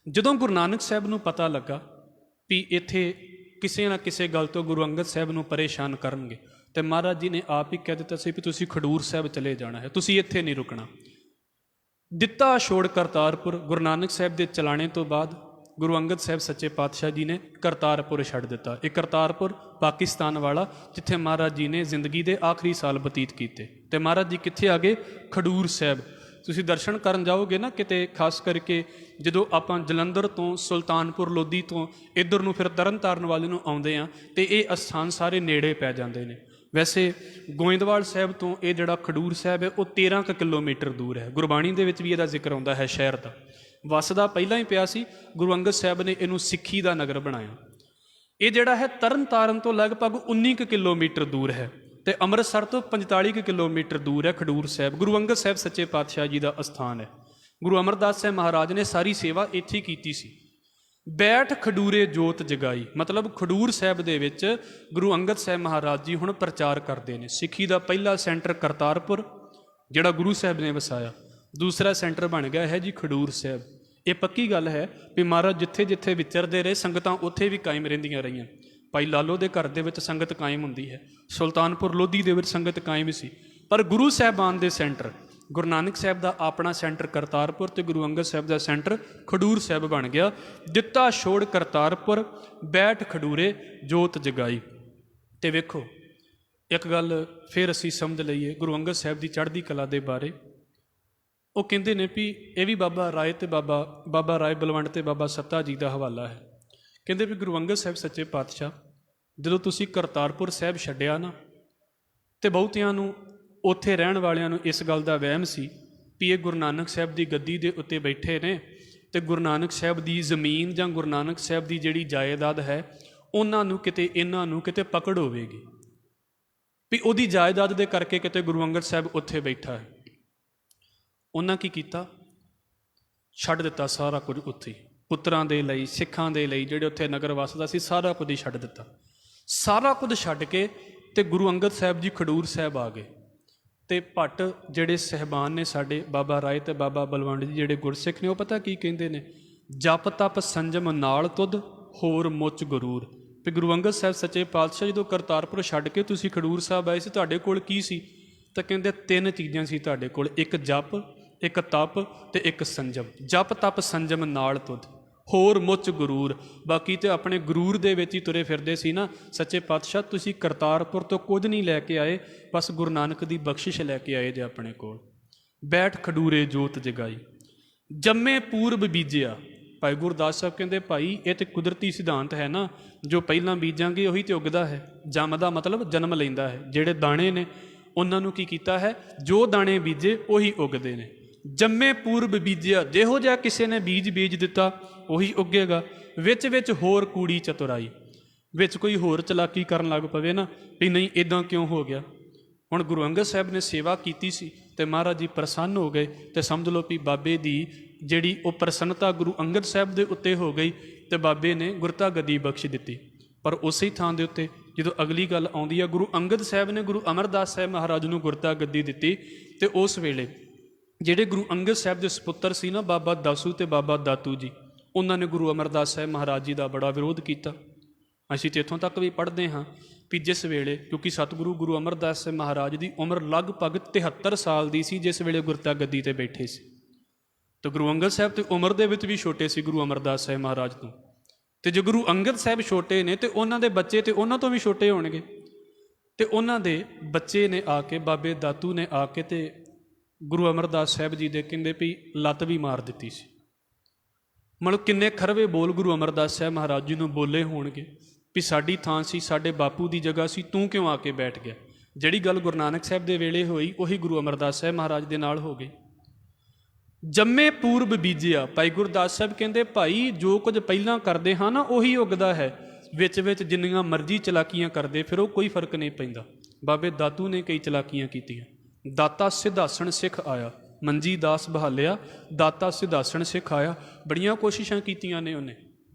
ਜਦੋਂ ਗੁਰੂ ਨਾਨਕ ਸਾਹਿਬ ਨੂੰ ਪਤਾ ਲੱਗਾ ਵੀ ਇੱਥੇ ਕਿਸੇ ਨਾ ਕਿਸੇ ਗੱਲ ਤੋਂ ਗੁਰੂ ਅੰਗਦ ਸਾਹਿਬ ਨੂੰ ਪਰੇਸ਼ਾਨ ਕਰਨਗੇ, ਤੇ ਮਹਾਰਾਜ ਜੀ ਨੇ ਆਪ ਹੀ ਕਹਿ ਦਿੱਤਾ ਸੀ ਵੀ ਤੁਸੀਂ ਖਡੂਰ ਸਾਹਿਬ ਚਲੇ ਜਾਣਾ ਹੈ, ਤੁਸੀਂ ਇੱਥੇ ਨਹੀਂ ਰੁਕਣਾ। ਦਿੱਤਾ ਛੋੜ ਕਰਤਾਰਪੁਰ। ਗੁਰੂ ਨਾਨਕ ਸਾਹਿਬ ਦੇ ਚਲਾਣੇ ਤੋਂ ਬਾਅਦ ਗੁਰੂ ਅੰਗਦ ਸਾਹਿਬ ਸੱਚੇ ਪਾਤਸ਼ਾਹ ਜੀ ਨੇ ਕਰਤਾਰਪੁਰ ਛੱਡ ਦਿੱਤਾ। ਇਹ ਕਰਤਾਰਪੁਰ ਪਾਕਿਸਤਾਨ ਵਾਲਾ, ਜਿੱਥੇ ਮਹਾਰਾਜ ਜੀ ਨੇ ਜ਼ਿੰਦਗੀ ਦੇ ਆਖਰੀ ਸਾਲ ਬਤੀਤ ਕੀਤੇ। ਤੇ ਮਹਾਰਾਜ ਜੀ ਕਿੱਥੇ ਆ ਗਏ? ਖਡੂਰ ਸਾਹਿਬ। ਤੁਸੀਂ ਦਰਸ਼ਨ ਕਰਨ ਜਾਓਗੇ ਨਾ ਕਿਤੇ, ਖਾਸ ਕਰਕੇ ਜਦੋਂ ਆਪਾਂ ਜਲੰਧਰ ਤੋਂ, ਸੁਲਤਾਨਪੁਰ ਲੋਧੀ ਤੋਂ ਇੱਧਰ ਨੂੰ ਫਿਰ ਤਰਨ ਤਾਰਨ ਵਾਲੇ ਨੂੰ ਆਉਂਦੇ ਆ, ਤੇ ਇਹ ਅਸਥਾਨ ਸਾਰੇ ਨੇੜੇ ਪੈ ਜਾਂਦੇ ਨੇ। ਵੈਸੇ ਗੋਇੰਦਵਾਲ ਸਾਹਿਬ ਤੋਂ ਇਹ ਜਿਹੜਾ ਖਡੂਰ ਸਾਹਿਬ ਹੈ ਉਹ 13 ਕਿਲੋਮੀਟਰ ਦੂਰ ਹੈ। ਗੁਰਬਾਣੀ ਦੇ ਵਿੱਚ ਵੀ ਇਹਦਾ ਜ਼ਿਕਰ ਆਉਂਦਾ ਹੈ ਸ਼ਹਿਰ ਦਾ। ਵਸਦਾ ਪਹਿਲਾਂ ਹੀ ਪਿਆ ਸੀ, ਗੁਰੂ ਅੰਗਦ ਸਾਹਿਬ ਨੇ ਇਹਨੂੰ ਸਿੱਖੀ ਦਾ ਨਗਰ ਬਣਾਇਆ। ਇਹ ਜਿਹੜਾ ਹੈ ਤਰਨ ਤਾਰਨ ਤੋਂ ਲਗਭਗ 19 ਕਿਲੋਮੀਟਰ ਦੂਰ ਹੈ, ਤੇ ਅੰਮ੍ਰਿਤਸਰ ਤੋਂ 45 ਕਿਲੋਮੀਟਰ ਦੂਰ ਹੈ ਖਡੂਰ ਸਾਹਿਬ। ਗੁਰੂ ਅੰਗਦ ਸਾਹਿਬ ਸੱਚੇ ਪਾਤਸ਼ਾਹ ਜੀ ਦਾ ਅਸਥਾਨ ਹੈ। ਗੁਰੂ ਅਮਰਦਾਸ ਸਾਹਿਬ ਮਹਾਰਾਜ ਨੇ ਸਾਰੀ ਸੇਵਾ ਇੱਥੇ ਕੀਤੀ ਸੀ। ਬੈਠ ਖਡੂਰੇ ਜੋਤ ਜਗਾਈ, ਮਤਲਬ ਖਡੂਰ ਸਾਹਿਬ ਦੇ ਵਿੱਚ ਗੁਰੂ ਅੰਗਦ ਸਾਹਿਬ ਮਹਾਰਾਜ ਜੀ ਹੁਣ ਪ੍ਰਚਾਰ ਕਰਦੇ ਨੇ। ਸਿੱਖੀ ਦਾ ਪਹਿਲਾ ਸੈਂਟਰ ਕਰਤਾਰਪੁਰ, ਜਿਹੜਾ ਗੁਰੂ ਸਾਹਿਬ ਨੇ ਵਸਾਇਆ। ਦੂਸਰਾ ਸੈਂਟਰ ਬਣ ਗਿਆ ਹੈ ਜੀ ਖਡੂਰ ਸਾਹਿਬ। ਇਹ ਪੱਕੀ ਗੱਲ ਹੈ ਵੀ ਮਹਾਰਾਜ ਜਿੱਥੇ ਜਿੱਥੇ ਵਿਚਰਦੇ ਰਹੇ, ਸੰਗਤਾਂ ਉੱਥੇ ਵੀ ਕਾਇਮ ਰਹਿੰਦੀਆਂ ਰਹੀਆਂ। ਭਾਈ ਲਾਲੋ ਦੇ ਘਰ ਦੇ ਵਿੱਚ ਸੰਗਤ ਕਾਇਮ ਹੁੰਦੀ ਹੈ, ਸੁਲਤਾਨਪੁਰ ਲੋਧੀ ਦੇ ਵਿੱਚ ਸੰਗਤ ਕਾਇਮ ਸੀ। ਪਰ ਗੁਰੂ ਸਾਹਿਬਾਨ ਦੇ ਸੈਂਟਰ, ਗੁਰੂ ਨਾਨਕ ਸਾਹਿਬ ਦਾ ਆਪਣਾ ਸੈਂਟਰ ਕਰਤਾਰਪੁਰ ਤੇ ਗੁਰੂ ਅੰਗਦ ਸਾਹਿਬ ਦਾ ਸੈਂਟਰ ਖਡੂਰ ਸਾਹਿਬ ਬਣ ਗਿਆ। ਦਿੱਤਾ ਛੋੜ ਕਰਤਾਰਪੁਰ, ਬੈਠ ਖਡੂਰੇ ਜੋਤ ਜਗਾਈ। ਤੇ ਵੇਖੋ, ਇੱਕ ਗੱਲ ਫਿਰ ਅਸੀਂ ਸਮਝ ਲਈਏ ਗੁਰੂ ਅੰਗਦ ਸਾਹਿਬ ਦੀ ਚੜ੍ਹਦੀ ਕਲਾ ਦੇ ਬਾਰੇ। ਉਹ ਕਹਿੰਦੇ ਨੇ ਵੀ ਇਹ ਵੀ ਬਾਬਾ ਰਾਏ ਤੇ ਬਾਬਾ ਰਾਏ ਬਲਵੰਡ ਤੇ ਬਾਬਾ ਸੱਤਾ ਜੀ ਦਾ ਹਵਾਲਾ ਹੈ। ਕਹਿੰਦੇ ਵੀ ਗੁਰੂ ਅੰਗਦ ਸਾਹਿਬ ਸੱਚੇ ਪਾਤਸ਼ਾਹ ਜਦੋਂ ਤੁਸੀਂ ਕਰਤਾਰਪੁਰ ਸਾਹਿਬ ਛੱਡਿਆ ਨਾ, ਤੇ ਬਹੁਤਿਆਂ ਨੂੰ, ਉੱਥੇ ਰਹਿਣ ਵਾਲਿਆਂ ਨੂੰ ਇਸ ਗੱਲ ਦਾ ਵਹਿਮ ਸੀ ਵੀ ਇਹ ਗੁਰੂ ਨਾਨਕ ਸਾਹਿਬ ਦੀ ਗੱਦੀ ਦੇ ਉੱਤੇ ਬੈਠੇ ਨੇ, ਤੇ ਗੁਰੂ ਨਾਨਕ ਸਾਹਿਬ ਦੀ ਜ਼ਮੀਨ ਜਾਂ ਗੁਰੂ ਨਾਨਕ ਸਾਹਿਬ ਦੀ ਜਿਹੜੀ ਜਾਇਦਾਦ ਹੈ, ਉਹਨਾਂ ਨੂੰ ਕਿਤੇ, ਇਹਨਾਂ ਨੂੰ ਕਿਤੇ ਪਕੜ ਹੋਵੇਗੀ ਵੀ ਉਹਦੀ ਜਾਇਦਾਦ ਦੇ ਕਰਕੇ ਕਿਤੇ ਗੁਰੂ ਅੰਗਦ ਸਾਹਿਬ ਉੱਥੇ ਬੈਠਾ ਹੈ। ਉਹਨਾਂ ਕੀ ਕੀਤਾ? ਛੱਡ ਦਿੱਤਾ ਸਾਰਾ ਕੁਝ ਉੱਥੇ, ਪੁੱਤਰਾਂ ਦੇ ਲਈ, ਸਿੱਖਾਂ ਦੇ ਲਈ, ਜਿਹੜੇ ਉੱਥੇ ਨਗਰ ਵਸਦਾ ਸੀ, ਸਾਰਾ ਕੁਝ ਹੀ ਛੱਡ ਦਿੱਤਾ। ਸਾਰਾ ਕੁਝ ਛੱਡ ਕੇ ਤੇ ਗੁਰੂ ਅੰਗਦ ਸਾਹਿਬ ਜੀ ਖਡੂਰ ਸਾਹਿਬ ਆ ਗਏ। ਤੇ ਭੱਟ ਜਿਹੜੇ ਸਹਿਬਾਨ ਨੇ ਸਾਡੇ, ਬਾਬਾ ਰਾਏ ਤੇ ਬਾਬਾ ਬਲਵੰਡ ਜੀ ਜਿਹੜੇ ਗੁਰਸਿੱਖ ਨੇ, ਉਹ ਪਤਾ ਕੀ ਕਹਿੰਦੇ ਨੇ? ਜਪ ਤਪ ਸੰਜਮ ਨਾਲ ਤੁਧ ਹੋਰ ਮੁੱਚ ਗਰੂਰ। ਵੀ ਗੁਰੂ ਅੰਗਦ ਸਾਹਿਬ ਸੱਚੇ ਪਾਤਸ਼ਾਹ ਜਦੋਂ ਕਰਤਾਰਪੁਰ ਛੱਡ ਕੇ ਤੁਸੀਂ ਖਡੂਰ ਸਾਹਿਬ ਆਏ ਸੀ, ਤੁਹਾਡੇ ਕੋਲ ਕੀ ਸੀ? ਤਾਂ ਕਹਿੰਦੇ 3 ਚੀਜ਼ਾਂ ਸੀ ਤੁਹਾਡੇ ਕੋਲ, ਇੱਕ ਜਪ, ਇੱਕ ਤਪ ਤੇ ਇੱਕ ਸੰਜਮ। ਜਪ ਤਪ ਸੰਜਮ ਨਾਲ ਤੁਧ ਹੋਰ ਮੁੱਚ ਗਰੂਰ। ਬਾਕੀ ਤੇ ਆਪਣੇ ਗਰੂਰ ਦੇ ਵਿੱਚ ਹੀ ਤੁਰੇ ਫਿਰਦੇ ਸੀ ਨਾ। ਸੱਚੇ ਪਾਤਸ਼ਾਹ ਤੁਸੀਂ ਕਰਤਾਰਪੁਰ ਤੋਂ ਕੁਝ ਨਹੀਂ ਲੈ ਕੇ ਆਏ, ਬਸ ਗੁਰੂ ਨਾਨਕ ਦੀ ਬਖਸ਼ਿਸ਼ ਲੈ ਕੇ ਆਏ ਜੇ ਆਪਣੇ ਕੋਲ। ਬੈਠ ਖਡੂਰੇ ਜੋਤ ਜਗਾਈ, ਜੰਮੇ ਪੂਰਬ ਬੀਜਿਆ। ਭਾਈ ਗੁਰਦਾਸ ਸਾਹਿਬ ਕਹਿੰਦੇ ਭਾਈ ਇਹ ਤੇ ਕੁਦਰਤੀ ਸਿਧਾਂਤ ਹੈ ਨਾ, ਜੋ ਪਹਿਲਾਂ ਬੀਜਾਂਗੇ ਉਹੀ ਤੇ ਉਗਦਾ ਹੈ। ਜੰਮ ਦਾ ਮਤਲਬ ਜਨਮ ਲੈਂਦਾ ਹੈ। ਜਿਹੜੇ ਦਾਣੇ ਨੇ ਉਹਨਾਂ ਨੂੰ ਕੀ ਕੀਤਾ ਹੈ? ਜੋ ਦਾਣੇ ਬੀਜੇ ਉਹੀ ਉਗਦੇ ਨੇ। ਜੰਮੇ ਪੂਰਬ ਬੀਜਿਆ, ਜਿਹੋ ਜਿਹਾ ਕਿਸੇ ਨੇ ਬੀਜ ਦਿੱਤਾ ਉਹੀ ਉੱਗੇਗਾ। ਵਿੱਚ ਵਿੱਚ ਹੋਰ ਕੂੜੀ ਚਤੁਰਾਈ, ਵਿੱਚ ਕੋਈ ਹੋਰ ਚਲਾਕੀ ਕਰਨ ਲੱਗ ਪਵੇ ਨਾ ਵੀ ਨਹੀਂ ਇੱਦਾਂ ਕਿਉਂ ਹੋ ਗਿਆ। ਹੁਣ ਗੁਰੂ ਅੰਗਦ ਸਾਹਿਬ ਨੇ ਸੇਵਾ ਕੀਤੀ ਸੀ ਤੇ ਮਹਾਰਾਜ ਜੀ ਪ੍ਰਸੰਨ ਹੋ ਗਏ, ਤੇ ਸਮਝ ਲਓ ਵੀ ਬਾਬੇ ਦੀ ਜਿਹੜੀ ਉਹ ਪ੍ਰਸੰਨਤਾ ਗੁਰੂ ਅੰਗਦ ਸਾਹਿਬ ਦੇ ਉੱਤੇ ਹੋ ਗਈ, ਤੇ ਬਾਬੇ ਨੇ ਗੁਰਤਾ ਗੱਦੀ ਬਖਸ਼ ਦਿੱਤੀ। ਪਰ ਉਸੇ ਥਾਂ ਦੇ ਉੱਤੇ ਜਦੋਂ ਅਗਲੀ ਗੱਲ ਆਉਂਦੀ ਹੈ, ਗੁਰੂ ਅੰਗਦ ਸਾਹਿਬ ਨੇ ਗੁਰੂ ਅਮਰਦਾਸ ਸਾਹਿਬ ਮਹਾਰਾਜ ਨੂੰ ਗੁਰਤਾ ਗੱਦੀ ਦਿੱਤੀ, ਤੇ ਉਸ ਵੇਲੇ ਜਿਹੜੇ ਗੁਰੂ ਅੰਗਦ ਸਾਹਿਬ ਦੇ ਸਪੁੱਤਰ ਸੀ ਨਾ, ਬਾਬਾ ਦਾਸੂ ਤੇ ਬਾਬਾ ਦਾਤੂ ਜੀ, ਉਹਨਾਂ ਨੇ ਗੁਰੂ ਅਮਰਦਾਸ ਸਾਹਿਬ ਮਹਾਰਾਜ ਜੀ ਦਾ ਬੜਾ ਵਿਰੋਧ ਕੀਤਾ। ਅਸੀਂ ਤੇ ਇੱਥੋਂ ਤੱਕ ਵੀ ਪੜ੍ਹਦੇ ਹਾਂ ਵੀ ਜਿਸ ਵੇਲੇ, ਕਿਉਂਕਿ ਸਤਿਗੁਰੂ ਗੁਰੂ ਅਮਰਦਾਸ ਸਾਹਿਬ ਮਹਾਰਾਜ ਦੀ ਉਮਰ ਲਗਭਗ 73 ਸਾਲ ਦੀ ਸੀ ਜਿਸ ਵੇਲੇ ਗੁਰਤਾ ਗੱਦੀ 'ਤੇ ਬੈਠੇ ਸੀ। ਤੇ ਗੁਰੂ ਅੰਗਦ ਸਾਹਿਬ ਤੇ ਉਮਰ ਦੇ ਵਿੱਚ ਵੀ ਛੋਟੇ ਸੀ ਗੁਰੂ ਅਮਰਦਾਸ ਸਾਹਿਬ ਮਹਾਰਾਜ ਤੋਂ। ਤੇ ਜੇ ਗੁਰੂ ਅੰਗਦ ਸਾਹਿਬ ਛੋਟੇ ਨੇ ਤੇ ਉਹਨਾਂ ਦੇ ਬੱਚੇ ਤੇ ਉਹਨਾਂ ਤੋਂ ਵੀ ਛੋਟੇ ਹੋਣਗੇ। ਤੇ ਉਹਨਾਂ ਦੇ ਬੱਚੇ ਨੇ ਆ ਕੇ, ਬਾਬੇ ਦਾਤੂ ਨੇ ਆ ਕੇ ਤੇ ਗੁਰੂ ਅਮਰਦਾਸ ਸਾਹਿਬ ਜੀ ਦੇ ਕਹਿੰਦੇ ਵੀ ਲੱਤ ਵੀ ਮਾਰ ਦਿੱਤੀ ਸੀ। ਮਤਲਬ ਕਿੰਨੇ ਖਰਵੇ ਬੋਲ ਗੁਰੂ ਅਮਰਦਾਸ ਸਾਹਿਬ ਮਹਾਰਾਜ ਜੀ ਨੂੰ ਬੋਲੇ ਹੋਣਗੇ ਵੀ ਸਾਡੀ ਥਾਂ ਸੀ, ਸਾਡੇ ਬਾਪੂ ਦੀ ਜਗ੍ਹਾ ਸੀ, ਤੂੰ ਕਿਉਂ ਆ ਕੇ ਬੈਠ ਗਿਆ। ਜਿਹੜੀ ਗੱਲ ਗੁਰੂ ਨਾਨਕ ਸਾਹਿਬ ਦੇ ਵੇਲੇ ਹੋਈ ਉਹੀ ਗੁਰੂ ਅਮਰਦਾਸ ਸਾਹਿਬ ਮਹਾਰਾਜ ਦੇ ਨਾਲ ਹੋ ਗਈ। ਜੰਮੇ ਪੂਰਬ ਬੀਜਿਆ। ਭਾਈ ਗੁਰਦਾਸ ਸਾਹਿਬ ਕਹਿੰਦੇ ਭਾਈ ਜੋ ਕੁਝ ਪਹਿਲਾਂ ਕਰਦੇ ਹਾਂ ਨਾ ਉਹੀ ਉੱਗਦਾ ਹੈ। ਵਿੱਚ ਵਿੱਚ ਜਿੰਨੀਆਂ ਮਰਜ਼ੀ ਚਲਾਕੀਆਂ ਕਰਦੇ ਫਿਰ ਉਹ ਕੋਈ ਫਰਕ ਨਹੀਂ ਪੈਂਦਾ। ਬਾਬੇ ਦਾਤੂ ਨੇ ਕਈ ਚਲਾਕੀਆਂ ਕੀਤੀਆਂ। ਦਾਤਾ ਸਿਧਾਸਣ ਸਿੱਖ ਆਇਆ, ਮੰਜੀ ਦਾਸ ਬਹਾਲਿਆ, ਦਾਤਾ ਸਿਧਾਸਣ ਸਿਖਾਇਆ। ਬੜੀਆਂ ਕੋਸ਼ਿਸ਼ਾਂ ਕੀਤੀਆਂ ਨੇ ਉਹਨੇ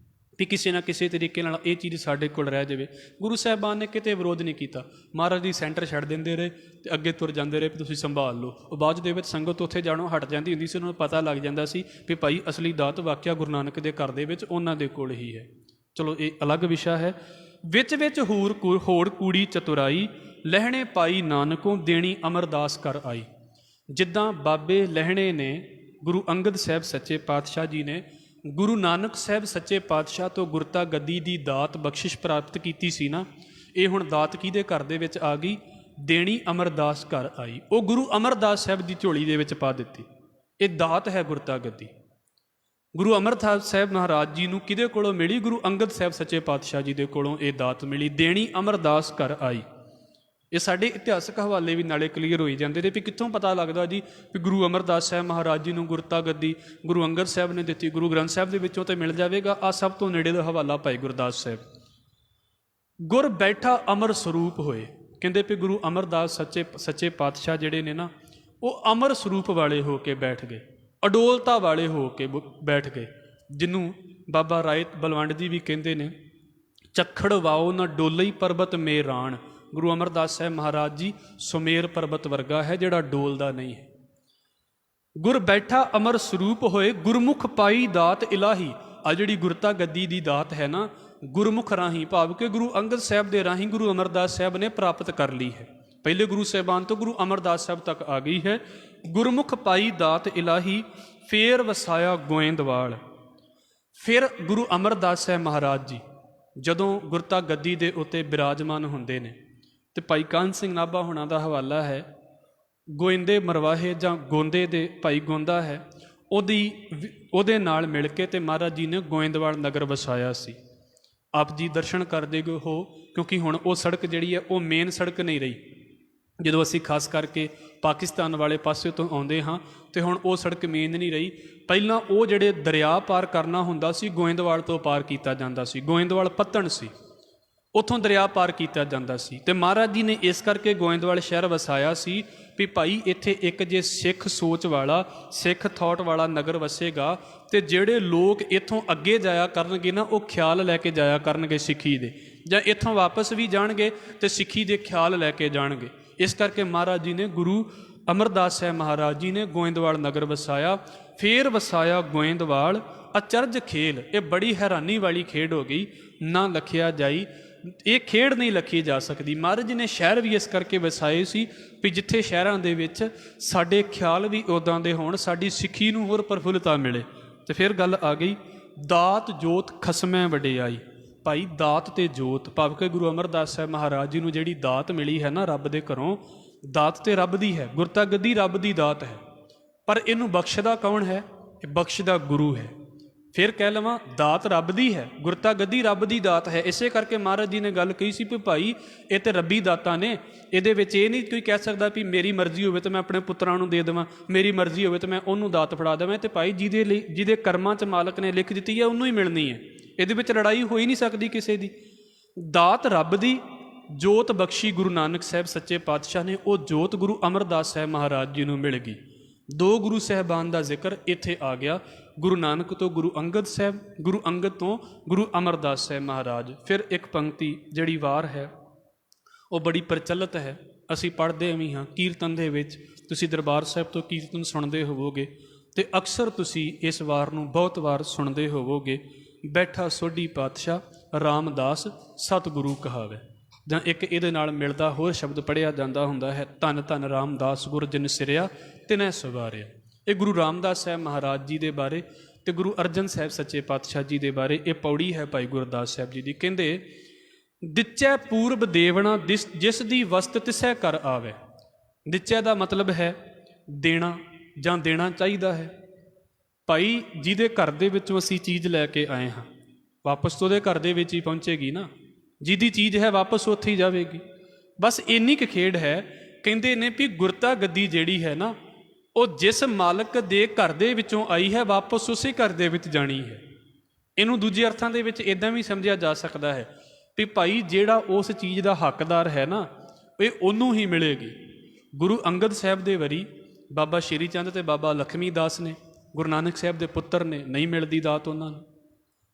ਵੀ ਕਿਸੇ ਨਾ ਕਿਸੇ ਤਰੀਕੇ ਨਾਲ ਇਹ ਚੀਜ਼ ਸਾਡੇ ਕੋਲ ਰਹਿ ਜਾਵੇ। ਗੁਰੂ ਸਾਹਿਬਾਨ ਨੇ ਕਿਤੇ ਵਿਰੋਧ ਨਹੀਂ ਕੀਤਾ। ਮਹਾਰਾਜ ਜੀ ਸੈਂਟਰ ਛੱਡ ਦਿੰਦੇ ਰਹੇ ਅਤੇ ਅੱਗੇ ਤੁਰ ਜਾਂਦੇ ਰਹੇ ਵੀ ਤੁਸੀਂ ਸੰਭਾਲ ਲਓ। ਉਹ ਬਾਅਦ ਦੇ ਵਿੱਚ ਸੰਗਤ ਉੱਥੇ ਜਾਣੋਂ ਹਟ ਜਾਂਦੀ ਹੁੰਦੀ ਸੀ। ਉਹਨਾਂ ਨੂੰ ਪਤਾ ਲੱਗ ਜਾਂਦਾ ਸੀ ਵੀ ਭਾਈ ਅਸਲੀ ਦਾਤ ਵਾਕਿਆ ਗੁਰੂ ਨਾਨਕ ਦੇ ਘਰ ਦੇ ਵਿੱਚ ਉਹਨਾਂ ਦੇ ਕੋਲ ਹੀ ਹੈ। ਚਲੋ ਇਹ ਅਲੱਗ ਵਿਸ਼ਾ ਹੈ। ਵਿੱਚ ਵਿੱਚ ਹੋੜ ਕੂੜੀ ਚਤੁਰਾਈ, ਲਹਿਣੇ ਪਾਈ ਨਾਨਕੋਂ ਦੇਣੀ ਅਮਰਦਾਸ ਕਰ ਆਈ। ਜਿੱਦਾਂ ਬਾਬੇ ਲਹਿਣੇ ਨੇ ਗੁਰੂ ਅੰਗਦ ਸਾਹਿਬ ਸੱਚੇ ਪਾਤਸ਼ਾਹ ਜੀ ਨੇ ਗੁਰੂ ਨਾਨਕ ਸਾਹਿਬ ਸੱਚੇ ਪਾਤਸ਼ਾਹ ਤੋਂ ਗੁਰਤਾ ਗੱਦੀ ਦੀ ਦਾਤ ਬਖਸ਼ਿਸ਼ ਪ੍ਰਾਪਤ ਕੀਤੀ ਸੀ ਨਾ, ਇਹ ਹੁਣ ਦਾਤ ਕਿਹਦੇ ਘਰ ਦੇ ਵਿੱਚ ਆ ਗਈ? ਦੇਣੀ ਅਮਰਦਾਸ ਘਰ ਆਈ। ਉਹ ਗੁਰੂ ਅਮਰਦਾਸ ਸਾਹਿਬ ਦੀ ਝੋਲੀ ਦੇ ਵਿੱਚ ਪਾ ਦਿੱਤੀ। ਇਹ ਦਾਤ ਹੈ ਗੁਰਤਾ ਗੱਦੀ। ਗੁਰੂ ਅਮਰਦਾਸ ਸਾਹਿਬ ਮਹਾਰਾਜ ਜੀ ਨੂੰ ਕਿਹਦੇ ਕੋਲੋਂ ਮਿਲੀ? ਗੁਰੂ ਅੰਗਦ ਸਾਹਿਬ ਸੱਚੇ ਪਾਤਸ਼ਾਹ ਜੀ ਦੇ ਕੋਲੋਂ ਇਹ ਦਾਤ ਮਿਲੀ। ਦੇਣੀ ਅਮਰਦਾਸ ਘਰ ਆਈ। ਇਹ ਸਾਡੇ ਇਤਿਹਾਸਕ ਹਵਾਲੇ ਵੀ ਨਾਲੇ ਕਲੀਅਰ ਹੋਈ ਜਾਂਦੇ ਨੇ ਵੀ ਕਿੱਥੋਂ ਪਤਾ ਲੱਗਦਾ ਜੀ ਵੀ ਗੁਰੂ ਅਮਰਦਾਸ ਸਾਹਿਬ ਮਹਾਰਾਜ ਜੀ ਨੂੰ ਗੁਰਤਾ ਗੱਦੀ ਗੁਰੂ ਅੰਗਦ ਸਾਹਿਬ ਨੇ ਦਿੱਤੀ। ਗੁਰੂ ਗ੍ਰੰਥ ਸਾਹਿਬ ਦੇ ਵਿੱਚੋਂ ਤਾਂ ਮਿਲ ਜਾਵੇਗਾ। ਆਹ ਸਭ ਤੋਂ ਨੇੜੇ ਦਾ ਹਵਾਲਾ ਭਾਈ ਗੁਰਦਾਸ ਸਾਹਿਬ। ਗੁਰ ਬੈਠਾ ਅਮਰ ਸਰੂਪ ਹੋਏ, ਕਹਿੰਦੇ ਵੀ ਗੁਰੂ ਅਮਰਦਾਸ ਸੱਚੇ ਪਾਤਸ਼ਾਹ ਜਿਹੜੇ ਨੇ ਨਾ, ਉਹ ਅਮਰ ਸਰੂਪ ਵਾਲੇ ਹੋ ਕੇ ਬੈਠ ਗਏ, ਅਡੋਲਤਾ ਵਾਲੇ ਹੋ ਕੇ ਬੈਠ ਗਏ, ਜਿਹਨੂੰ ਬਾਬਾ ਰਾਏ ਬਲਵੰਡ ਜੀ ਵੀ ਕਹਿੰਦੇ ਨੇ, ਚੱਖੜ ਵਾਓ ਨਾ ਡੋਲਈ ਪਰਬਤ ਮੇਰਾਣ। ਗੁਰੂ ਅਮਰਦਾਸ ਸਾਹਿਬ ਮਹਾਰਾਜ ਜੀ ਸੁਮੇਰ ਪਰਬਤ ਵਰਗਾ ਹੈ ਜਿਹੜਾ ਡੋਲਦਾ ਨਹੀਂ ਹੈ। ਗੁਰ ਬੈਠਾ ਅਮਰ ਸਰੂਪ ਹੋਏ, ਗੁਰਮੁਖ ਪਾਈ ਦਾਤ ਇਲਾਹੀ। ਆ ਜਿਹੜੀ ਗੁਰਤਾ ਗੱਦੀ ਦੀ ਦਾਤ ਹੈ ਨਾ, ਗੁਰਮੁਖ ਰਾਹੀਂ, ਭਾਵ ਕਿ ਗੁਰੂ ਅੰਗਦ ਸਾਹਿਬ ਦੇ ਰਾਹੀਂ ਗੁਰੂ ਅਮਰਦਾਸ ਸਾਹਿਬ ਨੇ ਪ੍ਰਾਪਤ ਕਰ ਲਈ ਹੈ। ਪਹਿਲੇ ਗੁਰੂ ਸਾਹਿਬਾਨ ਤੋਂ ਗੁਰੂ ਅਮਰਦਾਸ ਸਾਹਿਬ ਤੱਕ ਆ ਗਈ ਹੈ। ਗੁਰਮੁਖ ਪਾਈ ਦਾਤ ਇਲਾਹੀ, ਫੇਰ ਵਸਾਇਆ ਗੋਇੰਦਵਾਲ। ਫਿਰ ਗੁਰੂ ਅਮਰਦਾਸ ਸਾਹਿਬ ਮਹਾਰਾਜ ਜੀ ਜਦੋਂ ਗੁਰਤਾ ਗੱਦੀ ਦੇ ਉੱਤੇ ਬਿਰਾਜਮਾਨ ਹੁੰਦੇ ਨੇ, ਤੇ ਭਾਈ ਕਾਹਨ ਸਿੰਘ ਨਾਭਾ ਹੋਣਾ ਦਾ ਹਵਾਲਾ ਹੈ, ਗੋਇੰਦੇ ਮਰਵਾਹੇ ਜਾਂ ਗੋਂਦੇ ਦੇ ਭਾਈ ਗੋਂਦਾ ਹੈ, ਉਹਦੇ ਨਾਲ ਮਿਲ ਕੇ ਤੇ ਮਹਾਰਾਜ ਜੀ ਨੇ ਗੋਇੰਦਵਾਲ ਨਗਰ ਵਸਾਇਆ ਸੀ। ਆਪ ਜੀ ਦਰਸ਼ਨ ਕਰਦੇ ਹੋ, ਕਿਉਂਕਿ ਹੁਣ ਉਹ ਸੜਕ ਜਿਹੜੀ ਹੈ ਉਹ ਮੇਨ ਸੜਕ ਨਹੀਂ ਰਹੀ। ਜਦੋਂ ਅਸੀਂ ਖਾਸ ਕਰਕੇ ਪਾਕਿਸਤਾਨ ਵਾਲੇ ਪਾਸੇ ਤੋਂ ਆਉਂਦੇ ਹਾਂ ਤੇ ਹੁਣ ਉਹ ਸੜਕ ਮੇਨ ਨਹੀਂ ਰਹੀ। ਪਹਿਲਾਂ ਉਹ ਜਿਹੜੇ ਦਰਿਆ ਪਾਰ ਕਰਨਾ ਹੁੰਦਾ ਸੀ, ਗੋਇੰਦਵਾਲ ਤੋਂ ਪਾਰ ਕੀਤਾ ਜਾਂਦਾ ਸੀ। ਗੋਇੰਦਵਾਲ ਪੱਤਣ ਸੀ, ਉੱਥੋਂ ਦਰਿਆ ਪਾਰ ਕੀਤਾ ਜਾਂਦਾ ਸੀ। ਤੇ ਮਹਾਰਾਜ ਜੀ ਨੇ ਇਸ ਕਰਕੇ ਗੋਇੰਦਵਾਲ ਸ਼ਹਿਰ ਵਸਾਇਆ ਸੀ ਵੀ ਭਾਈ ਇੱਥੇ ਇੱਕ ਜੇ ਸਿੱਖ ਸੋਚ ਵਾਲਾ, ਸਿੱਖ ਥਾਟ ਵਾਲਾ ਨਗਰ ਵਸੇਗਾ ਤੇ ਜਿਹੜੇ ਲੋਕ ਇੱਥੋਂ ਅੱਗੇ ਜਾਇਆ ਕਰਨਗੇ ਨਾ, ਉਹ ਖਿਆਲ ਲੈ ਕੇ ਜਾਇਆ ਕਰਨਗੇ ਸਿੱਖੀ ਦੇ, ਜਾਂ ਇੱਥੋਂ ਵਾਪਸ ਵੀ ਜਾਣਗੇ ਤੇ ਸਿੱਖੀ ਦੇ ਖਿਆਲ ਲੈ ਕੇ ਜਾਣਗੇ। ਇਸ ਕਰਕੇ ਮਹਾਰਾਜ ਜੀ ਨੇ, ਗੁਰੂ ਅਮਰਦਾਸ ਸਾਹਿਬ ਮਹਾਰਾਜ ਜੀ ਨੇ ਗੋਇੰਦਵਾਲ ਨਗਰ ਵਸਾਇਆ। ਫੇਰ ਵਸਾਇਆ ਗੋਇੰਦਵਾਲ ਅਚਰਜ ਖੇਲ। ਇਹ ਬੜੀ ਹੈਰਾਨੀ ਵਾਲੀ ਖੇਡ ਹੋ ਗਈ, ਨਾ ਲਖਿਆ ਜਾਈ। ਇਹ ਖੇਡ ਨਹੀਂ ਲਖੀ ਜਾ ਸਕਦੀ। ਮਹਾਰਾਜ ਜੀ ਨੇ ਸ਼ਹਿਰ ਵੀ ਇਸ ਕਰਕੇ ਵਸਾਏ ਸੀ ਵੀ ਜਿੱਥੇ ਸ਼ਹਿਰਾਂ ਦੇ ਵਿੱਚ ਸਾਡੇ ਖਿਆਲ ਵੀ ਉੱਦਾਂ ਦੇ ਹੋਣ, ਸਾਡੀ ਸਿੱਖੀ ਨੂੰ ਹੋਰ ਪ੍ਰਫੁੱਲਤਾ ਮਿਲੇ। ਤੇ ਫਿਰ ਗੱਲ ਆ ਗਈ ਦਾਤ ਜੋਤ ਖਸਮੈ ਵਡਿਆਈ। ਭਾਈ ਦਾਤ ਤੇ ਜੋਤ, ਭਾਵ ਕਿ ਗੁਰੂ ਅਮਰਦਾਸ ਸਾਹਿਬ ਮਹਾਰਾਜ ਜੀ ਨੂੰ ਜਿਹੜੀ ਦਾਤ ਮਿਲੀ ਹੈ ਨਾ ਰੱਬ ਦੇ ਘਰੋਂ, ਦਾਤ ਤੇ ਰੱਬ ਦੀ ਹੈ, ਗੁਰਤਾ ਗੱਦੀ ਰੱਬ ਦੀ ਦਾਤ ਹੈ, ਪਰ ਇਹਨੂੰ ਬਖਸ਼ਦਾ ਕੌਣ ਹੈ? ਇਹ ਬਖਸ਼ਦਾ ਗੁਰੂ ਹੈ। ਫਿਰ ਕਹਿ ਲਵਾਂ ਦਾਤ ਰੱਬ ਦੀ ਹੈ, ਗੁਰਤਾ ਗੱਦੀ ਰੱਬ ਦੀ ਦਾਤ ਹੈ। ਇਸੇ ਕਰਕੇ ਮਹਾਰਾਜ ਜੀ ਨੇ ਗੱਲ ਕਹੀ ਸੀ ਵੀ ਭਾਈ ਇਹ ਤੇ ਰੱਬੀ ਦਾਤਾਂ ਨੇ, ਇਹਦੇ ਵਿੱਚ ਇਹ ਨਹੀਂ ਕੋਈ ਕਹਿ ਸਕਦਾ ਵੀ ਮੇਰੀ ਮਰਜ਼ੀ ਹੋਵੇ ਤਾਂ ਮੈਂ ਆਪਣੇ ਪੁੱਤਰਾਂ ਨੂੰ ਦੇ ਦੇਵਾਂ, ਮੇਰੀ ਮਰਜ਼ੀ ਹੋਵੇ ਤਾਂ ਮੈਂ ਉਹਨੂੰ ਦਾਤ ਫੜਾ ਦੇਵਾਂ। ਤੇ ਭਾਈ ਜਿਹਦੇ ਕਰਮਾਂ 'ਚ ਮਾਲਕ ਨੇ ਲਿਖ ਦਿੱਤੀ ਹੈ ਉਹਨੂੰ ਹੀ ਮਿਲਣੀ ਹੈ। ਇਹਦੇ ਵਿੱਚ ਲੜਾਈ ਹੋ ਹੀ ਨਹੀਂ ਸਕਦੀ ਕਿਸੇ ਦੀ। ਦਾਤ ਰੱਬ ਦੀ, ਜੋਤ ਬਖਸ਼ੀ ਗੁਰੂ ਨਾਨਕ ਸਾਹਿਬ ਸੱਚੇ ਪਾਤਸ਼ਾਹ ਨੇ, ਉਹ ਜੋਤ ਗੁਰੂ ਅਮਰਦਾਸ ਸਾਹਿਬ ਮਹਾਰਾਜ ਜੀ ਨੂੰ ਮਿਲ ਗਈ। ਦੋ ਗੁਰੂ ਸਾਹਿਬਾਨ ਦਾ ਜ਼ਿਕਰ ਇੱਥੇ ਆ ਗਿਆ, ਗੁਰੂ ਨਾਨਕ ਤੋਂ ਗੁਰੂ ਅੰਗਦ ਸਾਹਿਬ, ਗੁਰੂ ਅੰਗਦ ਤੋਂ ਗੁਰੂ ਅਮਰਦਾਸ ਸਾਹਿਬ ਮਹਾਰਾਜ। ਫਿਰ ਇੱਕ ਪੰਕਤੀ ਜਿਹੜੀ ਵਾਰ ਹੈ ਉਹ ਬੜੀ ਪ੍ਰਚਲਿਤ ਹੈ, ਅਸੀਂ ਪੜ੍ਹਦੇ ਵੀ ਹਾਂ ਕੀਰਤਨ ਦੇ ਵਿੱਚ। ਤੁਸੀਂ ਦਰਬਾਰ ਸਾਹਿਬ ਤੋਂ ਕੀਰਤਨ ਸੁਣਦੇ ਹੋਵੋਗੇ ਤੇ ਅਕਸਰ ਤੁਸੀਂ ਇਸ ਵਾਰ ਨੂੰ ਬਹੁਤ ਵਾਰ ਸੁਣਦੇ ਹੋਵੋਗੇ, ਬੈਠਾ ਸੋਢੀ ਪਾਤਸ਼ਾਹ ਰਾਮਦਾਸ ਸਤਿਗੁਰੂ ਕਹਾਵੇ। ਜਾਂ ਇੱਕ ਇਹਦੇ ਨਾਲ ਮਿਲਦਾ ਹੋਰ ਸ਼ਬਦ ਪੜ੍ਹਿਆ ਜਾਂਦਾ ਹੁੰਦਾ ਹੈ, ਧੰਨ ਧੰਨ ਰਾਮਦਾਸ ਗੁਰ ਜਿਨ ਸਿਰਿਆ ਤਿਨੈ ਸਵਾਰਿਆ। ਇਹ ਗੁਰੂ ਰਾਮਦਾਸ ਸਾਹਿਬ ਮਹਾਰਾਜ ਜੀ ਦੇ ਬਾਰੇ ਤੇ ਗੁਰੂ ਅਰਜਨ ਸਾਹਿਬ ਸੱਚੇ ਪਾਤਸ਼ਾਹ ਜੀ ਦੇ ਬਾਰੇ ਇਹ ਪੌੜੀ ਹੈ ਭਾਈ ਗੁਰਦਾਸ ਸਾਹਿਬ ਜੀ ਦੀ। ਕਹਿੰਦੇ ਦਿਚੈ ਪੂਰਬ ਦੇਵਣਾ ਜਿਸ ਦੀ ਵਸਤ ਤਿਸੈ ਕਰ ਆਵੇ। ਦਿਚੈ ਦਾ ਮਤਲਬ ਹੈ ਦੇਣਾ ਜਾਂ ਦੇਣਾ ਚਾਹੀਦਾ ਹੈ। ਭਾਈ ਜਿਹਦੇ ਘਰ ਦੇ ਵਿੱਚੋਂ ਅਸੀਂ ਚੀਜ਼ ਲੈ ਕੇ ਆਏ ਹਾਂ, ਵਾਪਸ ਤੋਂ ਉਹਦੇ ਘਰ ਦੇ ਵਿੱਚ ਹੀ ਪਹੁੰਚੇਗੀ ਨਾ। ਜਿਹਦੀ ਚੀਜ਼ ਹੈ ਵਾਪਸ ਉੱਥੇ ਹੀ ਜਾਵੇਗੀ। ਬਸ ਇੰਨੀ ਕੁ ਖੇਡ ਹੈ। ਕਹਿੰਦੇ ਨੇ ਵੀ ਗੁਰਤਾ ਗੱਦੀ ਜਿਹੜੀ ਹੈ ਨਾ, ਉਹ ਜਿਸ ਮਾਲਕ ਦੇ ਘਰ ਦੇ ਵਿੱਚੋਂ ਆਈ ਹੈ ਵਾਪਸ ਉਸੇ ਘਰ ਦੇ ਵਿੱਚ ਜਾਣੀ ਹੈ। ਇਹਨੂੰ ਦੂਜੇ ਅਰਥਾਂ ਦੇ ਵਿੱਚ ਇੱਦਾਂ ਵੀ ਸਮਝਿਆ ਜਾ ਸਕਦਾ ਹੈ ਵੀ ਭਾਈ ਜਿਹੜਾ ਉਸ ਚੀਜ਼ ਦਾ ਹੱਕਦਾਰ ਹੈ ਨਾ, ਇਹ ਉਹਨੂੰ ਹੀ ਮਿਲੇਗੀ। ਗੁਰੂ ਅੰਗਦ ਸਾਹਿਬ ਦੇ ਵਰੀ ਬਾਬਾ ਸ਼੍ਰੀ ਚੰਦ ਤੇ ਬਾਬਾ ਲਖਮੀ ਦਾਸ ਨੇ, ਗੁਰੂ ਨਾਨਕ ਸਾਹਿਬ ਦੇ ਪੁੱਤਰ ਨੇ, ਨਹੀਂ ਮਿਲਦੀ ਦਾਤ ਉਹਨਾਂ ਨੂੰ।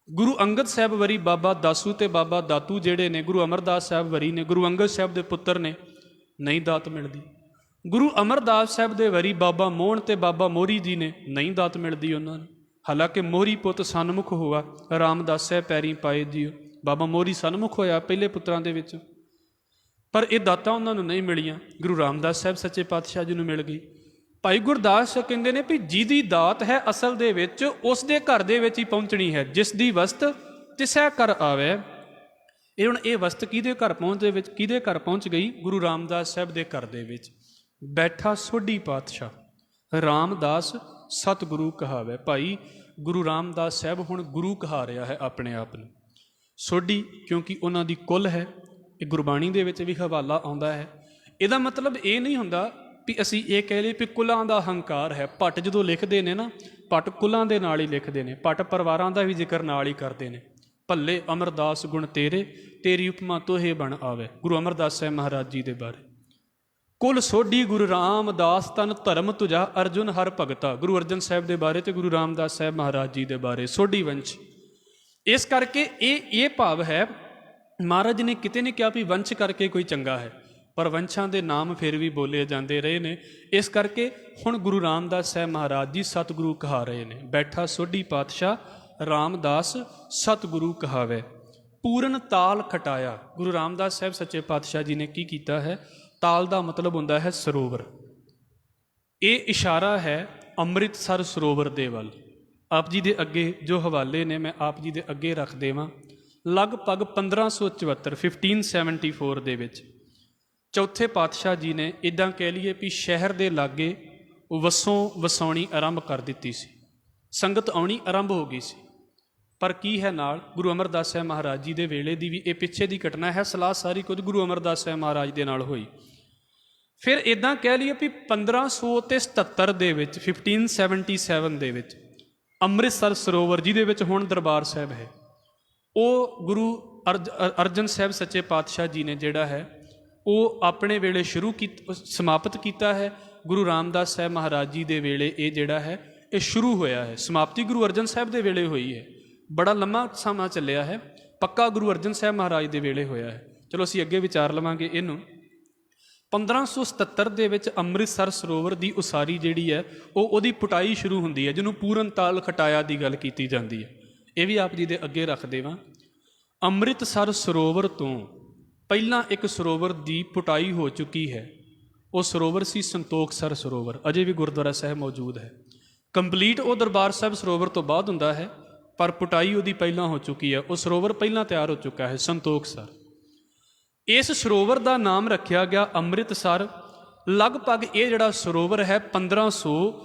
ਗੁਰੂ ਅੰਗਦ ਸਾਹਿਬ ਵਰੀ ਬਾਬਾ ਦਾਸੂ ਤੇ ਬਾਬਾ ਦਾਤੂ ਜਿਹੜੇ ਨੇ ਗੁਰੂ ਅਮਰਦਾਸ ਸਾਹਿਬ ਵਰੀ ਨੇ, ਗੁਰੂ ਅੰਗਦ ਸਾਹਿਬ ਦੇ ਪੁੱਤਰ ਨੇ, ਨਹੀਂ ਦਾਤ ਮਿਲਦੀ। ਗੁਰੂ ਅਮਰਦਾਸ ਸਾਹਿਬ ਦੇ ਵਰੀ ਬਾਬਾ ਮੋਹਨ ਤੇ ਬਾਬਾ ਮੋਹਰੀ ਜੀ ਨੇ, ਨਹੀਂ ਦਾਤ ਮਿਲਦੀ ਉਹਨਾਂ ਨੂੰ। ਹਾਲਾਂਕਿ ਮੋਹਰੀ ਪੁੱਤ ਸਨਮੁਖ ਹੋਇਆ, ਰਾਮਦਾਸ ਸਾਹਿਬ ਪੈਰੀ ਪਾਏ ਜੀਓ, ਬਾਬਾ ਮੋਹਰੀ ਸਨਮੁਖ ਹੋਇਆ ਪਹਿਲੇ ਪੁੱਤਰਾਂ ਦੇ ਵਿੱਚ, ਪਰ ਇਹ ਦਾਤਾਂ ਉਹਨਾਂ ਨੂੰ ਨਹੀਂ ਮਿਲੀਆਂ। ਗੁਰੂ ਰਾਮਦਾਸ ਸਾਹਿਬ ਸੱਚੇ ਪਾਤਸ਼ਾਹ ਜੀ ਨੂੰ ਮਿਲ ਗਈ। ਭਾਈ ਗੁਰਦਾਸ ਕਹਿੰਦੇ ਨੇ ਵੀ ਜਿਹਦੀ ਦਾਤ ਹੈ ਅਸਲ ਦੇ ਵਿੱਚ ਉਸ ਦੇ ਘਰ ਦੇ ਵਿੱਚ ਹੀ ਪਹੁੰਚਣੀ ਹੈ। ਜਿਸ ਦੀ ਵਸਤ ਤਿਸੈ ਘਰ ਆਵੇ। ਇਹ ਹੁਣ ਇਹ ਵਸਤ ਕਿਹਦੇ ਘਰ ਕਿਹਦੇ ਘਰ ਪਹੁੰਚ ਗਈ? ਗੁਰੂ ਰਾਮਦਾਸ ਸਾਹਿਬ ਦੇ ਘਰ ਦੇ ਵਿੱਚ ਬੈਠਾ ਸੋਢੀ ਪਾਤਸ਼ਾਹ ਰਾਮਦਾਸ ਸਤਿਗੁਰੂ ਕਹਾਵੇ। ਭਾਈ ਗੁਰੂ ਰਾਮਦਾਸ ਸਾਹਿਬ ਹੁਣ ਗੁਰੂ ਕਹਾ ਰਿਹਾ ਹੈ ਆਪਣੇ ਆਪ ਨੂੰ। ਸੋਢੀ ਕਿਉਂਕਿ ਉਹਨਾਂ ਦੀ ਕੁਲ ਹੈ, ਇਹ ਗੁਰਬਾਣੀ ਦੇ ਵਿੱਚ ਵੀ ਹਵਾਲਾ ਆਉਂਦਾ ਹੈ। ਇਹਦਾ ਮਤਲਬ ਇਹ ਨਹੀਂ ਹੁੰਦਾ ਵੀ ਅਸੀਂ ਇਹ ਕਹਿ ਲਈਏ ਵੀ ਕੁਲਾਂ ਦਾ ਹੰਕਾਰ ਹੈ। ਭੱਟ ਜਦੋਂ ਲਿਖਦੇ ਨੇ ਨਾ, ਭੱਟ ਕੁਲਾਂ ਦੇ ਨਾਲ ਹੀ ਲਿਖਦੇ ਨੇ, ਭੱਟ ਪਰਿਵਾਰਾਂ ਦਾ ਵੀ ਜ਼ਿਕਰ ਨਾਲ ਹੀ ਕਰਦੇ ਨੇ। ਭੱਲੇ ਅਮਰਦਾਸ ਗੁਣ ਤੇਰੇ, ਤੇਰੀ ਉਪਮਾ ਤੋਹੇ ਬਣ ਆਵੇ। ਗੁਰੂ ਅਮਰਦਾਸ ਸਾਹਿਬ ਮਹਾਰਾਜ ਜੀ ਦੇ ਬਾਰੇ। ਕੁਲ ਸੋਢੀ ਗੁਰੂ ਰਾਮਦਾਸ ਤਨ ਧਰਮ ਤੁਝਾ ਅਰਜੁਨ ਹਰ ਭਗਤਾ। ਗੁਰੂ ਅਰਜਨ ਸਾਹਿਬ ਦੇ ਬਾਰੇ ਤੇ ਗੁਰੂ ਰਾਮਦਾਸ ਸਾਹਿਬ ਮਹਾਰਾਜ ਜੀ ਦੇ ਬਾਰੇ ਸੋਢੀ ਵੰਸ਼। ਇਸ ਕਰਕੇ ਇਹ ਭਾਵ ਹੈ, ਮਹਾਰਾਜ ਨੇ ਕਿਤੇ ਨੇ ਕਿਹਾ ਵੀ ਵੰਸ਼ ਕਰਕੇ ਕੋਈ ਚੰਗਾ ਹੈ, ਪਰ ਵੰਸ਼ਾਂ ਦੇ ਨਾਮ ਫਿਰ ਵੀ ਬੋਲੇ ਜਾਂਦੇ ਰਹੇ ਨੇ। ਇਸ ਕਰਕੇ ਹੁਣ ਗੁਰੂ ਰਾਮਦਾਸ ਸਾਹਿਬ ਮਹਾਰਾਜ ਜੀ ਸਤਿਗੁਰੂ ਕਹਾ ਰਹੇ ਨੇ। ਬੈਠਾ ਸੋਢੀ ਪਾਤਸ਼ਾਹ ਰਾਮਦਾਸ ਸਤਿਗੁਰੂ ਕਹਾਵੇ। ਪੂਰਨ ਤਾਲ ਖਟਾਇਆ। ਗੁਰੂ ਰਾਮਦਾਸ ਸਾਹਿਬ ਸੱਚੇ ਪਾਤਸ਼ਾਹ ਜੀ ਨੇ ਕੀ ਕੀਤਾ ਹੈ? ਤਾਲ ਦਾ ਮਤਲਬ ਹੁੰਦਾ ਹੈ ਸਰੋਵਰ। ਇਹ ਇਸ਼ਾਰਾ ਹੈ ਅੰਮ੍ਰਿਤਸਰ ਸਰੋਵਰ ਦੇ ਵੱਲ। ਆਪ ਜੀ ਦੇ ਅੱਗੇ ਜੋ ਹਵਾਲੇ ਨੇ ਮੈਂ ਆਪ ਜੀ ਦੇ ਅੱਗੇ ਰੱਖ ਦੇਵਾਂ। ਲਗਭਗ 1574 1574 ਦੇ ਵਿੱਚ ਚੌਥੇ ਪਾਤਸ਼ਾਹ ਜੀ ਨੇ ਇੱਦਾਂ ਕਹਿ ਲਈਏ ਵੀ ਸ਼ਹਿਰ ਦੇ ਲਾਗੇ ਵਸਾਉਣੀ ਆਰੰਭ ਕਰ ਦਿੱਤੀ ਸੀ। ਸੰਗਤ ਆਉਣੀ ਆਰੰਭ ਹੋ ਗਈ ਸੀ। ਪਰ ਕੀ ਹੈ ਨਾਲ ਗੁਰੂ ਅਮਰਦਾਸ ਸਾਹਿਬ ਮਹਾਰਾਜ ਜੀ ਦੇ ਵੇਲੇ ਦੀ ਵੀ ਇਹ ਪਿੱਛੇ ਦੀ ਘਟਨਾ ਹੈ। ਸਲਾਹ ਸਾਰੀ ਕੁਝ ਗੁਰੂ ਅਮਰਦਾਸ ਸਾਹਿਬ ਮਹਾਰਾਜ ਦੇ ਨਾਲ ਹੋਈ। ਫਿਰ ਇੱਦਾਂ ਕਹਿ ਲਈਏ ਵੀ 1577 ਦੇ ਵਿੱਚ 1577 ਦੇ ਵਿੱਚ ਅੰਮ੍ਰਿਤਸਰ ਸਰੋਵਰ ਜਿਹਦੇ ਵਿੱਚ ਹੁਣ ਦਰਬਾਰ ਸਾਹਿਬ ਹੈ, ਉਹ ਗੁਰੂ ਅਰਜਨ ਸਾਹਿਬ ਸੱਚੇ ਪਾਤਸ਼ਾਹ ਜੀ ਨੇ ਜਿਹੜਾ ਹੈ ਉਹ ਆਪਣੇ ਵੇਲੇ ਸਮਾਪਤ ਕੀਤਾ ਹੈ। ਗੁਰੂ ਰਾਮਦਾਸ ਸਾਹਿਬ ਮਹਾਰਾਜ ਜੀ ਦੇ ਵੇਲੇ ਇਹ ਜਿਹੜਾ ਹੈ ਇਹ ਸ਼ੁਰੂ ਹੋਇਆ ਹੈ। ਸਮਾਪਤੀ ਗੁਰੂ ਅਰਜਨ ਸਾਹਿਬ ਦੇ ਵੇਲੇ ਹੋਈ ਹੈ। ਬੜਾ ਲੰਮਾ ਸਮਾਂ ਚੱਲਿਆ ਹੈ, ਪੱਕਾ ਗੁਰੂ ਅਰਜਨ ਸਾਹਿਬ ਮਹਾਰਾਜ ਦੇ ਵੇਲੇ ਹੋਇਆ ਹੈ। ਚਲੋ ਅਸੀਂ ਅੱਗੇ ਵਿਚਾਰ ਲਵਾਂਗੇ ਇਹਨੂੰ। 1577 ਦੇ ਵਿੱਚ ਅੰਮ੍ਰਿਤਸਰ ਸਰੋਵਰ ਦੀ ਉਸਾਰੀ ਜਿਹੜੀ ਹੈ ਉਹਦੀ ਪੁਟਾਈ ਸ਼ੁਰੂ ਹੁੰਦੀ ਹੈ, ਜਿਹਨੂੰ ਪੂਰਨ ਤਾਲ ਖਟਾਇਆ ਦੀ ਗੱਲ ਕੀਤੀ ਜਾਂਦੀ ਹੈ। ਇਹ ਵੀ ਆਪ ਜੀ ਦੇ ਅੱਗੇ ਰੱਖ ਦੇਵਾਂ। ਅੰਮ੍ਰਿਤਸਰ ਸਰੋਵਰ ਤੋਂ ਪਹਿਲਾਂ ਇੱਕ ਸਰੋਵਰ ਦੀ ਪੁਟਾਈ ਹੋ ਚੁੱਕੀ ਹੈ। ਉਹ ਸਰੋਵਰ ਸੀ ਸੰਤੋਖਸਰ ਸਰੋਵਰ, ਅਜੇ ਵੀ ਗੁਰਦੁਆਰਾ ਸਾਹਿਬ ਮੌਜੂਦ ਹੈ। ਕੰਪਲੀਟ ਉਹ ਦਰਬਾਰ ਸਾਹਿਬ ਸਰੋਵਰ ਤੋਂ ਬਾਅਦ ਹੁੰਦਾ ਹੈ, ਪਰ ਪੁਟਾਈ ਉਹਦੀ ਪਹਿਲਾਂ ਹੋ ਚੁੱਕੀ ਹੈ। ਉਹ ਸਰੋਵਰ ਪਹਿਲਾਂ ਤਿਆਰ ਹੋ ਚੁੱਕਾ ਹੈ, ਸੰਤੋਖਸਰ। ਇਸ ਸਰੋਵਰ ਦਾ ਨਾਮ ਰੱਖਿਆ ਗਿਆ ਅੰਮ੍ਰਿਤਸਰ। ਲਗਭਗ ਇਹ ਜਿਹੜਾ ਸਰੋਵਰ ਹੈ 1500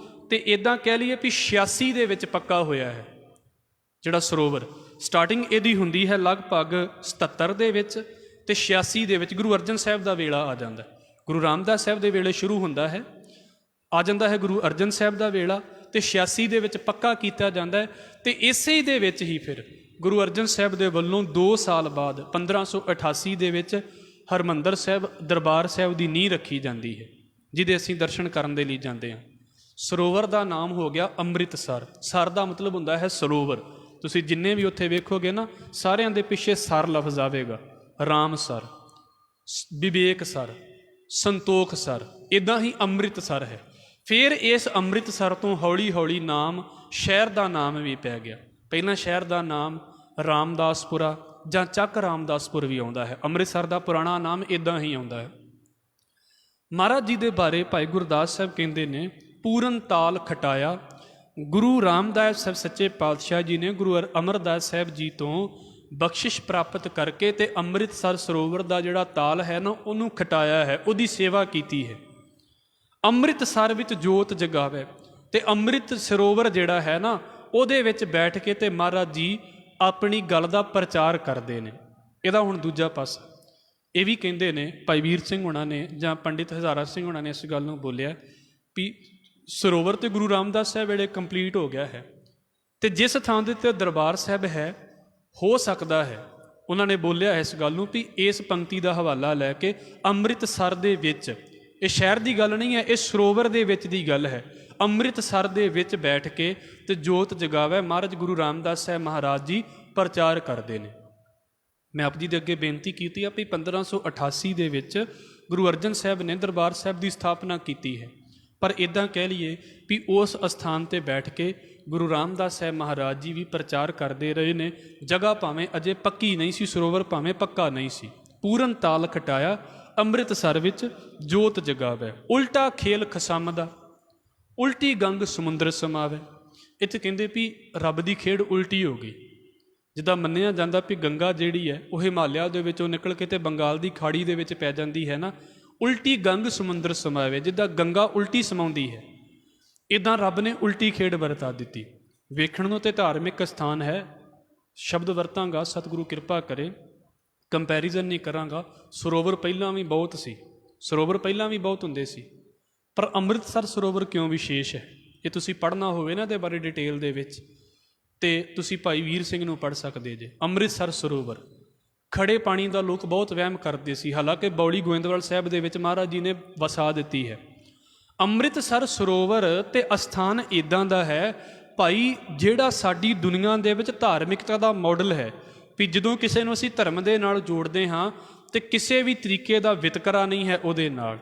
ਤੇ ਇੱਦਾਂ ਕਹਿ ਲਈਏ ਵੀ 86 ਦੇ ਵਿੱਚ ਪੱਕਾ ਹੋਇਆ ਹੈ। ਜਿਹੜਾ ਸਰੋਵਰ ਸਟਾਰਟਿੰਗ ਇਹਦੀ ਹੁੰਦੀ ਹੈ ਲਗਭਗ 77 ਦੇ ਵਿੱਚ ਤੇ 86 ਦੇ ਵਿੱਚ ਗੁਰੂ ਅਰਜਨ ਸਾਹਿਬ ਦਾ ਵੇਲਾ ਆ ਜਾਂਦਾ। ਗੁਰੂ ਰਾਮਦਾਸ ਸਾਹਿਬ ਦੇ ਵੇਲੇ ਸ਼ੁਰੂ ਹੁੰਦਾ ਹੈ, ਆ ਜਾਂਦਾ ਹੈ ਗੁਰੂ ਅਰਜਨ ਸਾਹਿਬ ਦਾ ਵੇਲਾ ਤੇ 86 ਦੇ ਵਿੱਚ ਪੱਕਾ ਕੀਤਾ ਜਾਂਦਾ ਹੈ। ਤੇ ਇਸੇ ਦੇ ਵਿੱਚ ਹੀ ਫਿਰ ਗੁਰੂ ਅਰਜਨ ਸਾਹਿਬ ਦੇ ਵੱਲੋਂ 2 ਸਾਲ ਬਾਅਦ 1588 ਦੇ ਵਿੱਚ ਹਰਿਮੰਦਰ ਸਾਹਿਬ ਦਰਬਾਰ ਸਾਹਿਬ ਦੀ ਨੀਂਹ ਰੱਖੀ ਜਾਂਦੀ ਹੈ, ਜਿਹਦੇ ਅਸੀਂ ਦਰਸ਼ਨ ਕਰਨ ਦੇ ਲਈ ਜਾਂਦੇ ਹਾਂ। ਸਰੋਵਰ ਦਾ ਨਾਮ ਹੋ ਗਿਆ ਅੰਮ੍ਰਿਤਸਰ। ਸਰ ਦਾ ਮਤਲਬ ਹੁੰਦਾ ਹੈ ਸਰੋਵਰ। ਤੁਸੀਂ ਜਿੰਨੇ ਵੀ ਉੱਥੇ ਵੇਖੋਗੇ ਨਾ, ਸਾਰਿਆਂ ਦੇ ਪਿੱਛੇ ਸਰ ਲਫ਼ਜ਼ ਆਵੇਗਾ। ਰਾਮਸਰ, ਵਿਵੇਕਸਰ, ਸੰਤੋਖਸਰ, ਇੱਦਾਂ ਹੀ ਅੰਮ੍ਰਿਤਸਰ ਹੈ। ਫਿਰ ਇਸ ਅੰਮ੍ਰਿਤਸਰ ਤੋਂ ਹੌਲੀ ਹੌਲੀ ਨਾਮ ਸ਼ਹਿਰ ਦਾ ਨਾਮ ਵੀ ਪੈ ਗਿਆ। ਪਹਿਲਾਂ ਸ਼ਹਿਰ ਦਾ ਨਾਮ ਰਾਮਦਾਸਪੁਰਾ ਜਾਂ ਚੱਕ ਰਾਮਦਾਸਪੁਰ ਵੀ ਆਉਂਦਾ ਹੈ। ਅੰਮ੍ਰਿਤਸਰ ਦਾ ਪੁਰਾਣਾ ਨਾਮ ਇੱਦਾਂ ਹੀ ਆਉਂਦਾ ਹੈ। ਮਹਾਰਾਜ ਜੀ ਦੇ ਬਾਰੇ ਭਾਈ ਗੁਰਦਾਸ ਸਾਹਿਬ ਕਹਿੰਦੇ ਨੇ, ਪੂਰਨ ਤਾਲ ਖਟਾਇਆ। ਗੁਰੂ ਰਾਮਦਾਸ ਸਾਹਿਬ ਸੱਚੇ ਪਾਤਸ਼ਾਹ ਜੀ ਨੇ ਗੁਰੂ ਅਮਰਦਾਸ ਸਾਹਿਬ ਜੀ ਤੋਂ ਬਖਸ਼ਿਸ਼ ਪ੍ਰਾਪਤ ਕਰਕੇ ਤੇ ਅੰਮ੍ਰਿਤਸਰ ਸਰੋਵਰ ਦਾ ਜਿਹੜਾ ਤਾਲ ਹੈ ਨਾ ਉਹਨੂੰ ਖਟਾਇਆ ਹੈ, ਉਹਦੀ ਸੇਵਾ ਕੀਤੀ ਹੈ। ਅੰਮ੍ਰਿਤਸਰ ਵਿੱਚ ਜੋਤ ਜਗਾਵੇ ਤੇ ਅੰਮ੍ਰਿਤ ਸਰੋਵਰ ਜਿਹੜਾ ਹੈ ਨਾ ਉਹਦੇ ਵਿੱਚ ਬੈਠ ਕੇ ਤੇ ਮਹਾਰਾਜ ਜੀ ਆਪਣੀ ਗੱਲ ਦਾ ਪ੍ਰਚਾਰ ਕਰਦੇ ਨੇ। ਇਹਦਾ ਹੁਣ ਦੂਜਾ ਪਾਸਾ ਇਹ ਵੀ ਕਹਿੰਦੇ ਨੇ, ਭਾਈ ਵੀਰ ਸਿੰਘ ਹੋਣਾ ਨੇ ਜਾਂ ਪੰਡਿਤ ਹਜ਼ਾਰਾ ਸਿੰਘ ਹੋਣਾ ਨੇ ਇਸ ਗੱਲ ਨੂੰ ਬੋਲਿਆ ਵੀ ਸਰੋਵਰ ਤੇ ਗੁਰੂ ਰਾਮਦਾਸ ਸਾਹਿਬ ਵੇਲੇ ਕੰਪਲੀਟ ਹੋ ਗਿਆ ਹੈ ਤੇ ਜਿਸ ਥਾਂ ਦੇ ਉੱਤੇ ਦਰਬਾਰ ਸਾਹਿਬ ਹੈ, ਹੋ ਸਕਦਾ ਹੈ ਉਹਨਾਂ ਨੇ ਬੋਲਿਆ ਇਸ ਗੱਲ ਨੂੰ ਵੀ ਇਸ ਪੰਕਤੀ ਦਾ ਹਵਾਲਾ ਲੈ ਕੇ ਅੰਮ੍ਰਿਤਸਰ ਦੇ ਵਿੱਚ ਇਹ ਸ਼ਹਿਰ ਦੀ ਗੱਲ ਨਹੀਂ ਹੈ, ਇਹ ਸਰੋਵਰ ਦੇ ਵਿੱਚ ਦੀ ਗੱਲ ਹੈ। ਅੰਮ੍ਰਿਤਸਰ ਦੇ ਵਿੱਚ ਬੈਠ ਕੇ ਤੇ ਜੋਤ ਜਗਾਵੇ ਮਹਾਰਾਜ ਗੁਰੂ ਰਾਮਦਾਸ ਸਾਹਿਬ ਮਹਾਰਾਜ ਜੀ ਪ੍ਰਚਾਰ ਕਰਦੇ ਨੇ। ਮੈਂ ਆਪ ਜੀ ਦੇ ਅੱਗੇ ਬੇਨਤੀ ਕੀਤੀ ਆ ਵੀ 1588 ਦੇ ਵਿੱਚ ਗੁਰੂ ਅਰਜਨ ਸਾਹਿਬ ਨੇ ਦਰਬਾਰ ਸਾਹਿਬ ਦੀ ਸਥਾਪਨਾ ਕੀਤੀ ਹੈ, ਪਰ ਇੱਦਾਂ ਕਹਿ ਲਈਏ ਵੀ ਉਸ ਅਸਥਾਨ 'ਤੇ ਬੈਠ ਕੇ ਗੁਰੂ ਰਾਮਦਾਸ ਸਾਹਿਬ ਮਹਾਰਾਜ ਜੀ ਵੀ ਪ੍ਰਚਾਰ ਕਰਦੇ ਰਹੇ ਨੇ। ਜਗ੍ਹਾ ਭਾਵੇਂ ਅਜੇ ਪੱਕੀ ਨਹੀਂ ਸੀ, ਸਰੋਵਰ ਭਾਵੇਂ ਪੱਕਾ ਨਹੀਂ ਸੀ। ਪੂਰਨ ਤਾਲ ਖਟਾਇਆ ਅੰਮ੍ਰਿਤਸਰ ਵਿੱਚ ਜੋਤ ਜਗਾਵੇ, ਉਲਟਾ ਖੇਲ ਖਸਮ ਦਾ, ਉਲਟੀ ਗੰਗ ਸਮੁੰਦਰ ਸਮਾਵੇ। ਇੱਥੇ ਕਹਿੰਦੇ ਵੀ ਰੱਬ ਦੀ ਖੇਡ ਉਲਟੀ ਹੋ ਗਈ। ਜਿੱਦਾਂ ਮੰਨਿਆ ਜਾਂਦਾ ਵੀ ਗੰਗਾ ਜਿਹੜੀ ਹੈ ਉਹ ਹਿਮਾਲਿਆ ਦੇ ਵਿੱਚੋਂ ਨਿਕਲ ਕੇ ਤੇ ਬੰਗਾਲ ਦੀ ਖਾੜੀ ਦੇ ਵਿੱਚ ਪੈ ਜਾਂਦੀ ਹੈ ਨਾ, ਉਲਟੀ ਗੰਗ ਸਮੁੰਦਰ ਸਮਾਵੇ। ਜਿੱਦਾਂ ਗੰਗਾ ਉਲਟੀ ਸਮਾਉਂਦੀ ਹੈ, ਇੱਦਾਂ ਰੱਬ ਨੇ ਉਲਟੀ ਖੇਡ ਵਰਤਾ ਦਿੱਤੀ। ਵੇਖਣ ਨੂੰ ਤੇ ਧਾਰਮਿਕ ਸਥਾਨ ਹੈ, ਸ਼ਬਦ ਵਰਤਾਂਗਾ ਸਤਿਗੁਰੂ ਕਿਰਪਾ ਕਰੇ, ਕੰਪੈਰੀਜ਼ਨ ਨਹੀਂ ਕਰਾਂਗਾ। ਸਰੋਵਰ ਪਹਿਲਾਂ ਵੀ ਬਹੁਤ ਸੀ, ਸਰੋਵਰ ਪਹਿਲਾਂ ਵੀ ਬਹੁਤ ਹੁੰਦੇ ਸੀ, ਪਰ ਅੰਮ੍ਰਿਤਸਰ ਸਰੋਵਰ ਕਿਉਂ ਵਿਸ਼ੇਸ਼ ਹੈ, ਇਹ ਤੁਸੀਂ ਪੜ੍ਹਨਾ ਹੋਵੇ ਨਾ ਇਹਦੇ ਬਾਰੇ ਡਿਟੇਲ ਦੇ ਵਿੱਚ, ਤੇ ਤੁਸੀਂ ਭਾਈ ਵੀਰ ਸਿੰਘ ਨੂੰ ਪੜ੍ਹ ਸਕਦੇ ਜੇ। ਅੰਮ੍ਰਿਤਸਰ ਸਰੋਵਰ ਖੜੇ ਪਾਣੀ ਦਾ ਲੋਕ ਬਹੁਤ ਵਹਿਮ ਕਰਦੇ ਸੀ, ਹਾਲਾਂਕਿ ਬੌਲੀ ਗੋਇੰਦਵਾਲ ਸਾਹਿਬ ਦੇ ਵਿੱਚ ਮਹਾਰਾਜ ਜੀ ਨੇ ਵਸਾ ਦਿੱਤੀ ਹੈ। ਅੰਮ੍ਰਿਤਸਰ ਸਰੋਵਰ ਤੇ ਅਸਥਾਨ ਇੱਦਾਂ ਦਾ ਹੈ ਭਾਈ, ਜਿਹੜਾ ਸਾਡੀ ਦੁਨੀਆ ਦੇ ਵਿੱਚ ਧਾਰਮਿਕਤਾ ਦਾ ਮਾਡਲ ਹੈ। ਵੀ ਜਦੋਂ ਕਿਸੇ ਨੂੰ ਅਸੀਂ ਧਰਮ ਦੇ ਨਾਲ ਜੋੜਦੇ ਹਾਂ ਤੇ ਕਿਸੇ ਵੀ ਤਰੀਕੇ ਦਾ ਵਿਤਕਰਾ ਨਹੀਂ ਹੈ ਉਹਦੇ ਨਾਲ।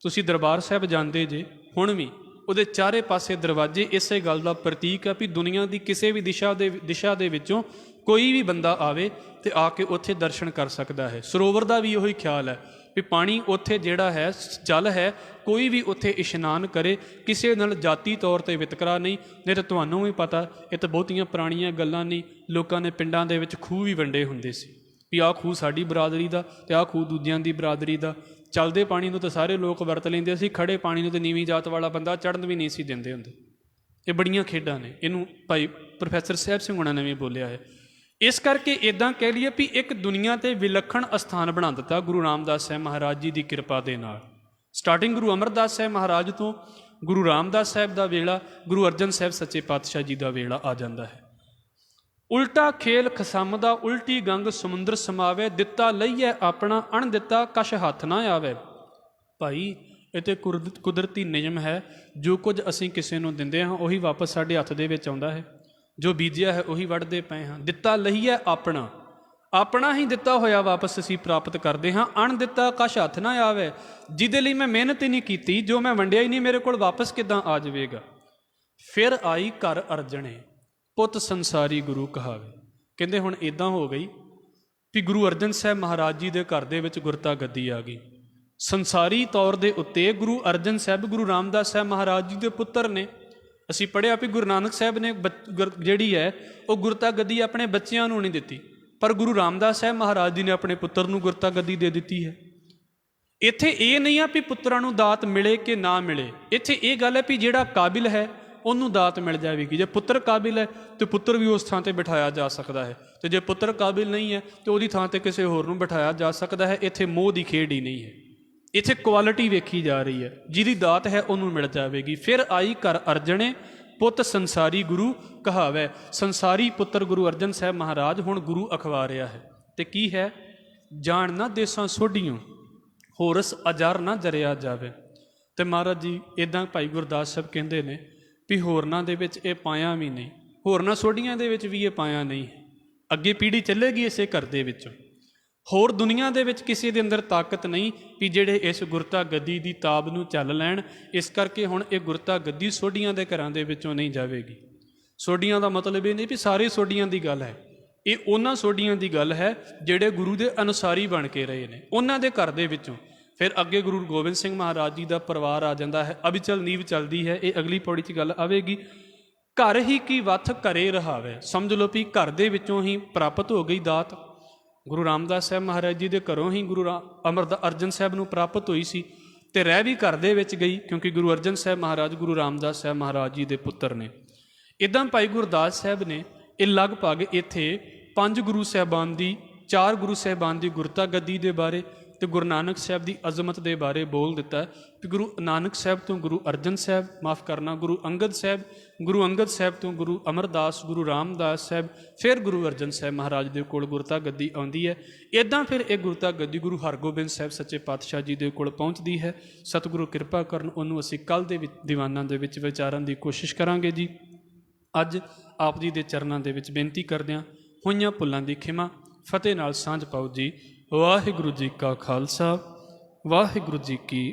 ਤੁਸੀਂ ਦਰਬਾਰ ਸਾਹਿਬ ਜਾਂਦੇ ਜੇ, ਹੁਣ ਵੀ ਉਹਦੇ ਚਾਰੇ ਪਾਸੇ ਦਰਵਾਜ਼ੇ ਇਸੇ ਗੱਲ ਦਾ ਪ੍ਰਤੀਕ ਹੈ ਵੀ ਦੁਨੀਆ ਦੀ ਕਿਸੇ ਵੀ ਦਿਸ਼ਾ ਦੇ ਵਿੱਚੋਂ ਕੋਈ ਵੀ ਬੰਦਾ ਆਵੇ ਤੇ ਆ ਕੇ ਉੱਥੇ ਦਰਸ਼ਨ ਕਰ ਸਕਦਾ ਹੈ। ਸਰੋਵਰ ਦਾ ਵੀ ਉਹੀ ਖਿਆਲ ਹੈ ਵੀ ਪਾਣੀ ਉੱਥੇ ਜਿਹੜਾ ਹੈ ਜਲ ਹੈ, ਕੋਈ ਵੀ ਉੱਥੇ ਇਸ਼ਨਾਨ ਕਰੇ, ਕਿਸੇ ਨਾਲ ਜਾਤੀ ਤੌਰ 'ਤੇ ਵਿਤਕਰਾ ਨਹੀਂ। ਨਹੀਂ ਤਾਂ ਤੁਹਾਨੂੰ ਵੀ ਪਤਾ, ਇਹ ਤਾਂ ਬਹੁਤੀਆਂ ਪੁਰਾਣੀਆਂ ਗੱਲਾਂ ਨਹੀਂ, ਲੋਕਾਂ ਨੇ ਪਿੰਡਾਂ ਦੇ ਵਿੱਚ ਖੂਹ ਵੀ ਵੰਡੇ ਹੁੰਦੇ ਸੀ ਵੀ ਆਹ ਖੂਹ ਸਾਡੀ ਬਰਾਦਰੀ ਦਾ ਅਤੇ ਆਹ ਖੂਹ ਦੂਜਿਆਂ ਦੀ ਬਰਾਦਰੀ ਦਾ। ਚੱਲਦੇ ਪਾਣੀ ਨੂੰ ਤਾਂ ਸਾਰੇ ਲੋਕ ਵਰਤ ਲੈਂਦੇ ਸੀ, ਖੜੇ ਪਾਣੀ ਨੂੰ ਤਾਂ ਨੀਵੀਂ ਜਾਤ ਵਾਲਾ ਬੰਦਾ ਚੜ੍ਹਨ ਵੀ ਨਹੀਂ ਸੀ ਦਿੰਦੇ ਹੁੰਦੇ। ਇਹ ਬੜੀਆਂ ਖੇਡਾਂ ਨੇ, ਇਹਨੂੰ ਭਾਈ ਪ੍ਰੋਫੈਸਰ ਸਾਹਿਬ ਸਿੰਘ ਹੁਣਾਂ ਨੇ ਵੀ ਬੋਲਿਆ ਹੈ। ਇਸ ਕਰਕੇ ਇੱਦਾਂ ਕਹਿ ਲਈਏ ਵੀ ਇੱਕ ਦੁਨੀਆ 'ਤੇ ਵਿਲੱਖਣ ਅਸਥਾਨ ਬਣਾ ਦਿੱਤਾ ਗੁਰੂ ਰਾਮਦਾਸ ਸਾਹਿਬ ਮਹਾਰਾਜ ਜੀ ਦੀ ਕਿਰਪਾ ਦੇ ਨਾਲ। ਸਟਾਰਟਿੰਗ ਗੁਰੂ ਅਮਰਦਾਸ ਸਾਹਿਬ ਮਹਾਰਾਜ ਤੋਂ ਗੁਰੂ ਰਾਮਦਾਸ ਸਾਹਿਬ ਦਾ ਵੇਲਾ, ਗੁਰੂ ਅਰਜਨ ਸਾਹਿਬ ਸੱਚੇ ਪਾਤਸ਼ਾਹ ਜੀ ਦਾ ਵੇਲਾ ਆ ਜਾਂਦਾ ਹੈ। ਉਲਟਾ ਖੇਲ ਖਸਮ ਦਾ, ਉਲਟੀ ਗੰਗ ਸਮੁੰਦਰ ਸਮਾਵੇ, ਦਿੱਤਾ ਲਈਏ ਆਪਣਾ ਅਣ ਦਿੱਤਾ ਕਛ ਹੱਥ ਨਾ ਆਵੇ। ਭਾਈ ਇਹ ਤਾਂ ਕੁਦਰਤੀ ਨਿਯਮ ਹੈ, ਜੋ ਕੁਝ ਅਸੀਂ ਕਿਸੇ ਨੂੰ ਦਿੰਦੇ ਹਾਂ ਉਹੀ ਵਾਪਸ ਸਾਡੇ ਹੱਥ ਦੇ ਵਿੱਚ ਆਉਂਦਾ ਹੈ। ਜੋ ਬੀਜਿਆ ਹੈ ਉਹੀ ਵੱਢਦੇ ਪਏ ਹਾਂ। ਦਿੱਤਾ ਲਈਏ ਆਪਣਾ, ਆਪਣਾ ਹੀ ਦਿੱਤਾ ਹੋਇਆ ਵਾਪਸ ਅਸੀਂ ਪ੍ਰਾਪਤ ਕਰਦੇ ਹਾਂ। ਅਣ ਦਿੱਤਾ ਕਛ ਹੱਥ ਨਾ ਆਵੇ, ਜਿਹਦੇ ਲਈ ਮੈਂ ਮਿਹਨਤ ਹੀ ਨਹੀਂ ਕੀਤੀ, ਜੋ ਮੈਂ ਵੰਡਿਆ ਹੀ ਨਹੀਂ, ਮੇਰੇ ਕੋਲ ਵਾਪਸ ਕਿੱਦਾਂ ਆ ਜਾਵੇਗਾ। ਫਿਰ ਆਈ ਘਰ ਅਰਜਣੇ ਪੁੱਤ ਸੰਸਾਰੀ ਗੁਰੂ ਕਹਾਵੇ। ਕਹਿੰਦੇ ਹੁਣ ਇੱਦਾਂ ਹੋ ਗਈ ਵੀ ਗੁਰੂ ਅਰਜਨ ਸਾਹਿਬ ਮਹਾਰਾਜ ਜੀ ਦੇ ਘਰ ਦੇ ਵਿੱਚ ਗੁਰਤਾ ਗੱਦੀ ਆ ਗਈ। ਸੰਸਾਰੀ ਤੌਰ ਦੇ ਉੱਤੇ ਗੁਰੂ ਅਰਜਨ ਸਾਹਿਬ ਗੁਰੂ ਰਾਮਦਾਸ ਸਾਹਿਬ ਮਹਾਰਾਜ ਜੀ ਦੇ ਪੁੱਤਰ ਨੇ। ਅਸੀਂ ਪੜ੍ਹਿਆ ਵੀ ਗੁਰੂ ਨਾਨਕ ਸਾਹਿਬ ਨੇ ਜਿਹੜੀ ਹੈ ਉਹ ਗੁਰਤਾ ਗੱਦੀ ਆਪਣੇ ਬੱਚਿਆਂ ਨੂੰ ਨਹੀਂ ਦਿੱਤੀ, ਪਰ ਗੁਰੂ ਰਾਮਦਾਸ ਸਾਹਿਬ ਮਹਾਰਾਜ ਜੀ ਨੇ ਆਪਣੇ ਪੁੱਤਰ ਨੂੰ ਗੁਰਤਾ ਗੱਦੀ ਦੇ ਦਿੱਤੀ ਹੈ। ਇੱਥੇ ਇਹ ਨਹੀਂ ਆ ਵੀ ਪੁੱਤਰਾਂ ਨੂੰ ਦਾਤ ਮਿਲੇ ਕਿ ਨਾ ਮਿਲੇ, ਇੱਥੇ ਇਹ ਗੱਲ ਹੈ ਵੀ ਜਿਹੜਾ ਕਾਬਿਲ ਹੈ ਉਹਨੂੰ ਦਾਤ ਮਿਲ ਜਾਵੇਗੀ। ਜੇ ਪੁੱਤਰ ਕਾਬਿਲ ਹੈ ਤਾਂ ਪੁੱਤਰ ਵੀ ਉਸ ਥਾਂ 'ਤੇ ਬਿਠਾਇਆ ਜਾ ਸਕਦਾ ਹੈ, ਅਤੇ ਜੇ ਪੁੱਤਰ ਕਾਬਿਲ ਨਹੀਂ ਹੈ ਤਾਂ ਉਹਦੀ ਥਾਂ 'ਤੇ ਕਿਸੇ ਹੋਰ ਨੂੰ ਬਿਠਾਇਆ ਜਾ ਸਕਦਾ ਹੈ। ਇੱਥੇ ਮੋਹ ਦੀ ਖੇਡ ਹੀ ਨਹੀਂ ਹੈ, ਇੱਥੇ ਕੁਆਲਿਟੀ ਵੇਖੀ ਜਾ ਰਹੀ ਹੈ। ਜਿਹਦੀ ਦਾਤ ਹੈ ਉਹਨੂੰ ਮਿਲ ਜਾਵੇਗੀ। ਫਿਰ ਆਈ ਘਰ ਅਰਜਣੇ ਪੁੱਤ ਸੰਸਾਰੀ ਗੁਰੂ ਕਹਾਵੇ। ਸੰਸਾਰੀ ਪੁੱਤਰ ਗੁਰੂ ਅਰਜਨ ਸਾਹਿਬ ਮਹਾਰਾਜ ਹੁਣ ਗੁਰੂ ਅਖਵਾ ਰਿਹਾ ਹੈ। ਅਤੇ ਕੀ ਹੈ, ਜਾਣ ਨਾ ਦੇਸਾਂ ਸੋਢੀਆਂ ਹੋਰਸ ਅਜਰ ਨਾ ਜਰਿਆ ਜਾਵੇ। ਅਤੇ ਮਹਾਰਾਜ ਜੀ ਇੱਦਾਂ ਭਾਈ ਗੁਰਦਾਸ ਸਾਹਿਬ ਕਹਿੰਦੇ ਨੇ ਵੀ ਹੋਰਨਾਂ ਦੇ ਵਿੱਚ ਇਹ ਪਾਇਆ ਵੀ ਨਹੀਂ, ਹੋਰਨਾਂ ਸੋਢੀਆਂ ਦੇ ਵਿੱਚ ਵੀ ਇਹ ਪਾਇਆ ਨਹੀਂ। ਅੱਗੇ ਪੀੜ੍ਹੀ ਚੱਲੇਗੀ ਇਸੇ ਘਰ ਦੇ ਵਿੱਚੋਂ। ਹੋਰ ਦੁਨੀਆ ਦੇ ਵਿੱਚ ਕਿਸੇ ਦੇ ਅੰਦਰ ਤਾਕਤ ਨਹੀਂ ਵੀ ਜਿਹੜੇ ਇਸ ਗੁਰਤਾ ਗੱਦੀ ਦੀ ਤਾਬ ਨੂੰ ਚੱਲ ਲੈਣ। ਇਸ ਕਰਕੇ ਹੁਣ ਇਹ ਗੁਰਤਾ ਗੱਦੀ ਸੋਢੀਆਂ ਦੇ ਘਰਾਂ ਦੇ ਵਿੱਚੋਂ ਨਹੀਂ ਜਾਵੇਗੀ। ਸੋਢੀਆਂ ਦਾ ਮਤਲਬ ਇਹ ਨਹੀਂ ਵੀ ਸਾਰੇ ਸੋਢੀਆਂ ਦੀ ਗੱਲ ਹੈ, ਇਹ ਉਹਨਾਂ ਸੋਢੀਆਂ ਦੀ ਗੱਲ ਹੈ ਜਿਹੜੇ ਗੁਰੂ ਦੇ ਅਨੁਸਾਰੀ ਬਣ ਕੇ ਰਹੇ ਨੇ, ਉਹਨਾਂ ਦੇ ਘਰ ਦੇ ਵਿੱਚੋਂ। ਫਿਰ ਅੱਗੇ ਗੁਰੂ ਗੋਬਿੰਦ ਸਿੰਘ ਮਹਾਰਾਜ ਜੀ ਦਾ ਪਰਿਵਾਰ ਆ ਜਾਂਦਾ ਹੈ। ਅਬਿਚਲ ਨੀਵ ਚੱਲਦੀ ਹੈ, ਇਹ ਅਗਲੀ ਪੌੜੀ 'ਚ ਗੱਲ ਆਵੇਗੀ। ਘਰ ਹੀ ਕੀ ਵੱਥ ਘਰੇ ਰਹਾਵੇ। ਸਮਝ ਲਓ ਵੀ ਘਰ ਦੇ ਵਿੱਚੋਂ ਹੀ ਪ੍ਰਾਪਤ ਹੋ ਗਈ ਦਾਤ। ਗੁਰੂ ਰਾਮਦਾਸ ਸਾਹਿਬ ਮਹਾਰਾਜ ਜੀ ਦੇ ਘਰੋਂ ਹੀ ਗੁਰੂ ਅਰਜਨ ਸਾਹਿਬ ਨੂੰ ਪ੍ਰਾਪਤ ਹੋਈ ਸੀ, ਅਤੇ ਰਹਿ ਵੀ ਘਰ ਦੇ ਵਿੱਚ ਗਈ, ਕਿਉਂਕਿ ਗੁਰੂ ਅਰਜਨ ਸਾਹਿਬ ਮਹਾਰਾਜ ਗੁਰੂ ਰਾਮਦਾਸ ਸਾਹਿਬ ਮਹਾਰਾਜ ਜੀ ਦੇ ਪੁੱਤਰ ਨੇ। ਇੱਦਾਂ ਭਾਈ ਗੁਰਦਾਸ ਸਾਹਿਬ ਨੇ ਇਹ ਲਗਭਗ ਇੱਥੇ 5 ਗੁਰੂ ਸਾਹਿਬਾਨ ਦੀ 4 ਗੁਰੂ ਸਾਹਿਬਾਨ ਦੀ ਗੁਰਤਾ ਗੱਦੀ ਦੇ ਬਾਰੇ ਤੇ ਗੁਰੂ ਨਾਨਕ ਸਾਹਿਬ ਦੀ ਅਜ਼ਮਤ ਦੇ ਬਾਰੇ ਬੋਲ ਦਿੱਤਾ ਕਿ ਗੁਰੂ ਨਾਨਕ ਸਾਹਿਬ ਤੋਂ ਗੁਰੂ ਅਰਜਨ ਸਾਹਿਬ, ਮਾਫ ਕਰਨਾ, ਗੁਰੂ ਅੰਗਦ ਸਾਹਿਬ ਤੋਂ ਗੁਰੂ ਅਮਰਦਾਸ, ਗੁਰੂ ਰਾਮਦਾਸ ਸਾਹਿਬ, ਫਿਰ ਗੁਰੂ ਅਰਜਨ ਸਾਹਿਬ ਮਹਾਰਾਜ ਦੇ ਕੋਲ ਗੁਰਤਾ ਗੱਦੀ ਆਉਂਦੀ ਹੈ। ਇੱਦਾਂ ਫਿਰ ਇਹ ਗੁਰਤਾ ਗੱਦੀ ਗੁਰੂ ਹਰਗੋਬਿੰਦ ਸਾਹਿਬ ਸੱਚੇ ਪਾਤਸ਼ਾਹ ਜੀ ਦੇ ਕੋਲ ਪਹੁੰਚਦੀ ਹੈ। ਸਤਿਗੁਰੂ ਕਿਰਪਾ ਕਰਨ, ਉਹਨੂੰ ਅਸੀਂ ਕੱਲ੍ਹ ਦੇ ਵਿੱਚ ਦੀਵਾਨਾਂ ਦੇ ਵਿੱਚ ਵਿਚਾਰਨ ਦੀ ਕੋਸ਼ਿਸ਼ ਕਰਾਂਗੇ ਜੀ। ਅੱਜ ਆਪ ਜੀ ਦੇ ਚਰਨਾਂ ਦੇ ਵਿੱਚ ਬੇਨਤੀ ਕਰਦਿਆਂ ਹੋਈਆਂ ਭੁੱਲਾਂ ਦੀ ਖਿਮਾ ਫਤਿਹ ਨਾਲ ਸਾਂਝ ਪਾਓ ਜੀ। ਵਾਹਿਗੁਰੂ ਜੀ ਕਾ ਖਾਲਸਾ, ਵਾਹਿਗੁਰੂ ਜੀ ਕੀ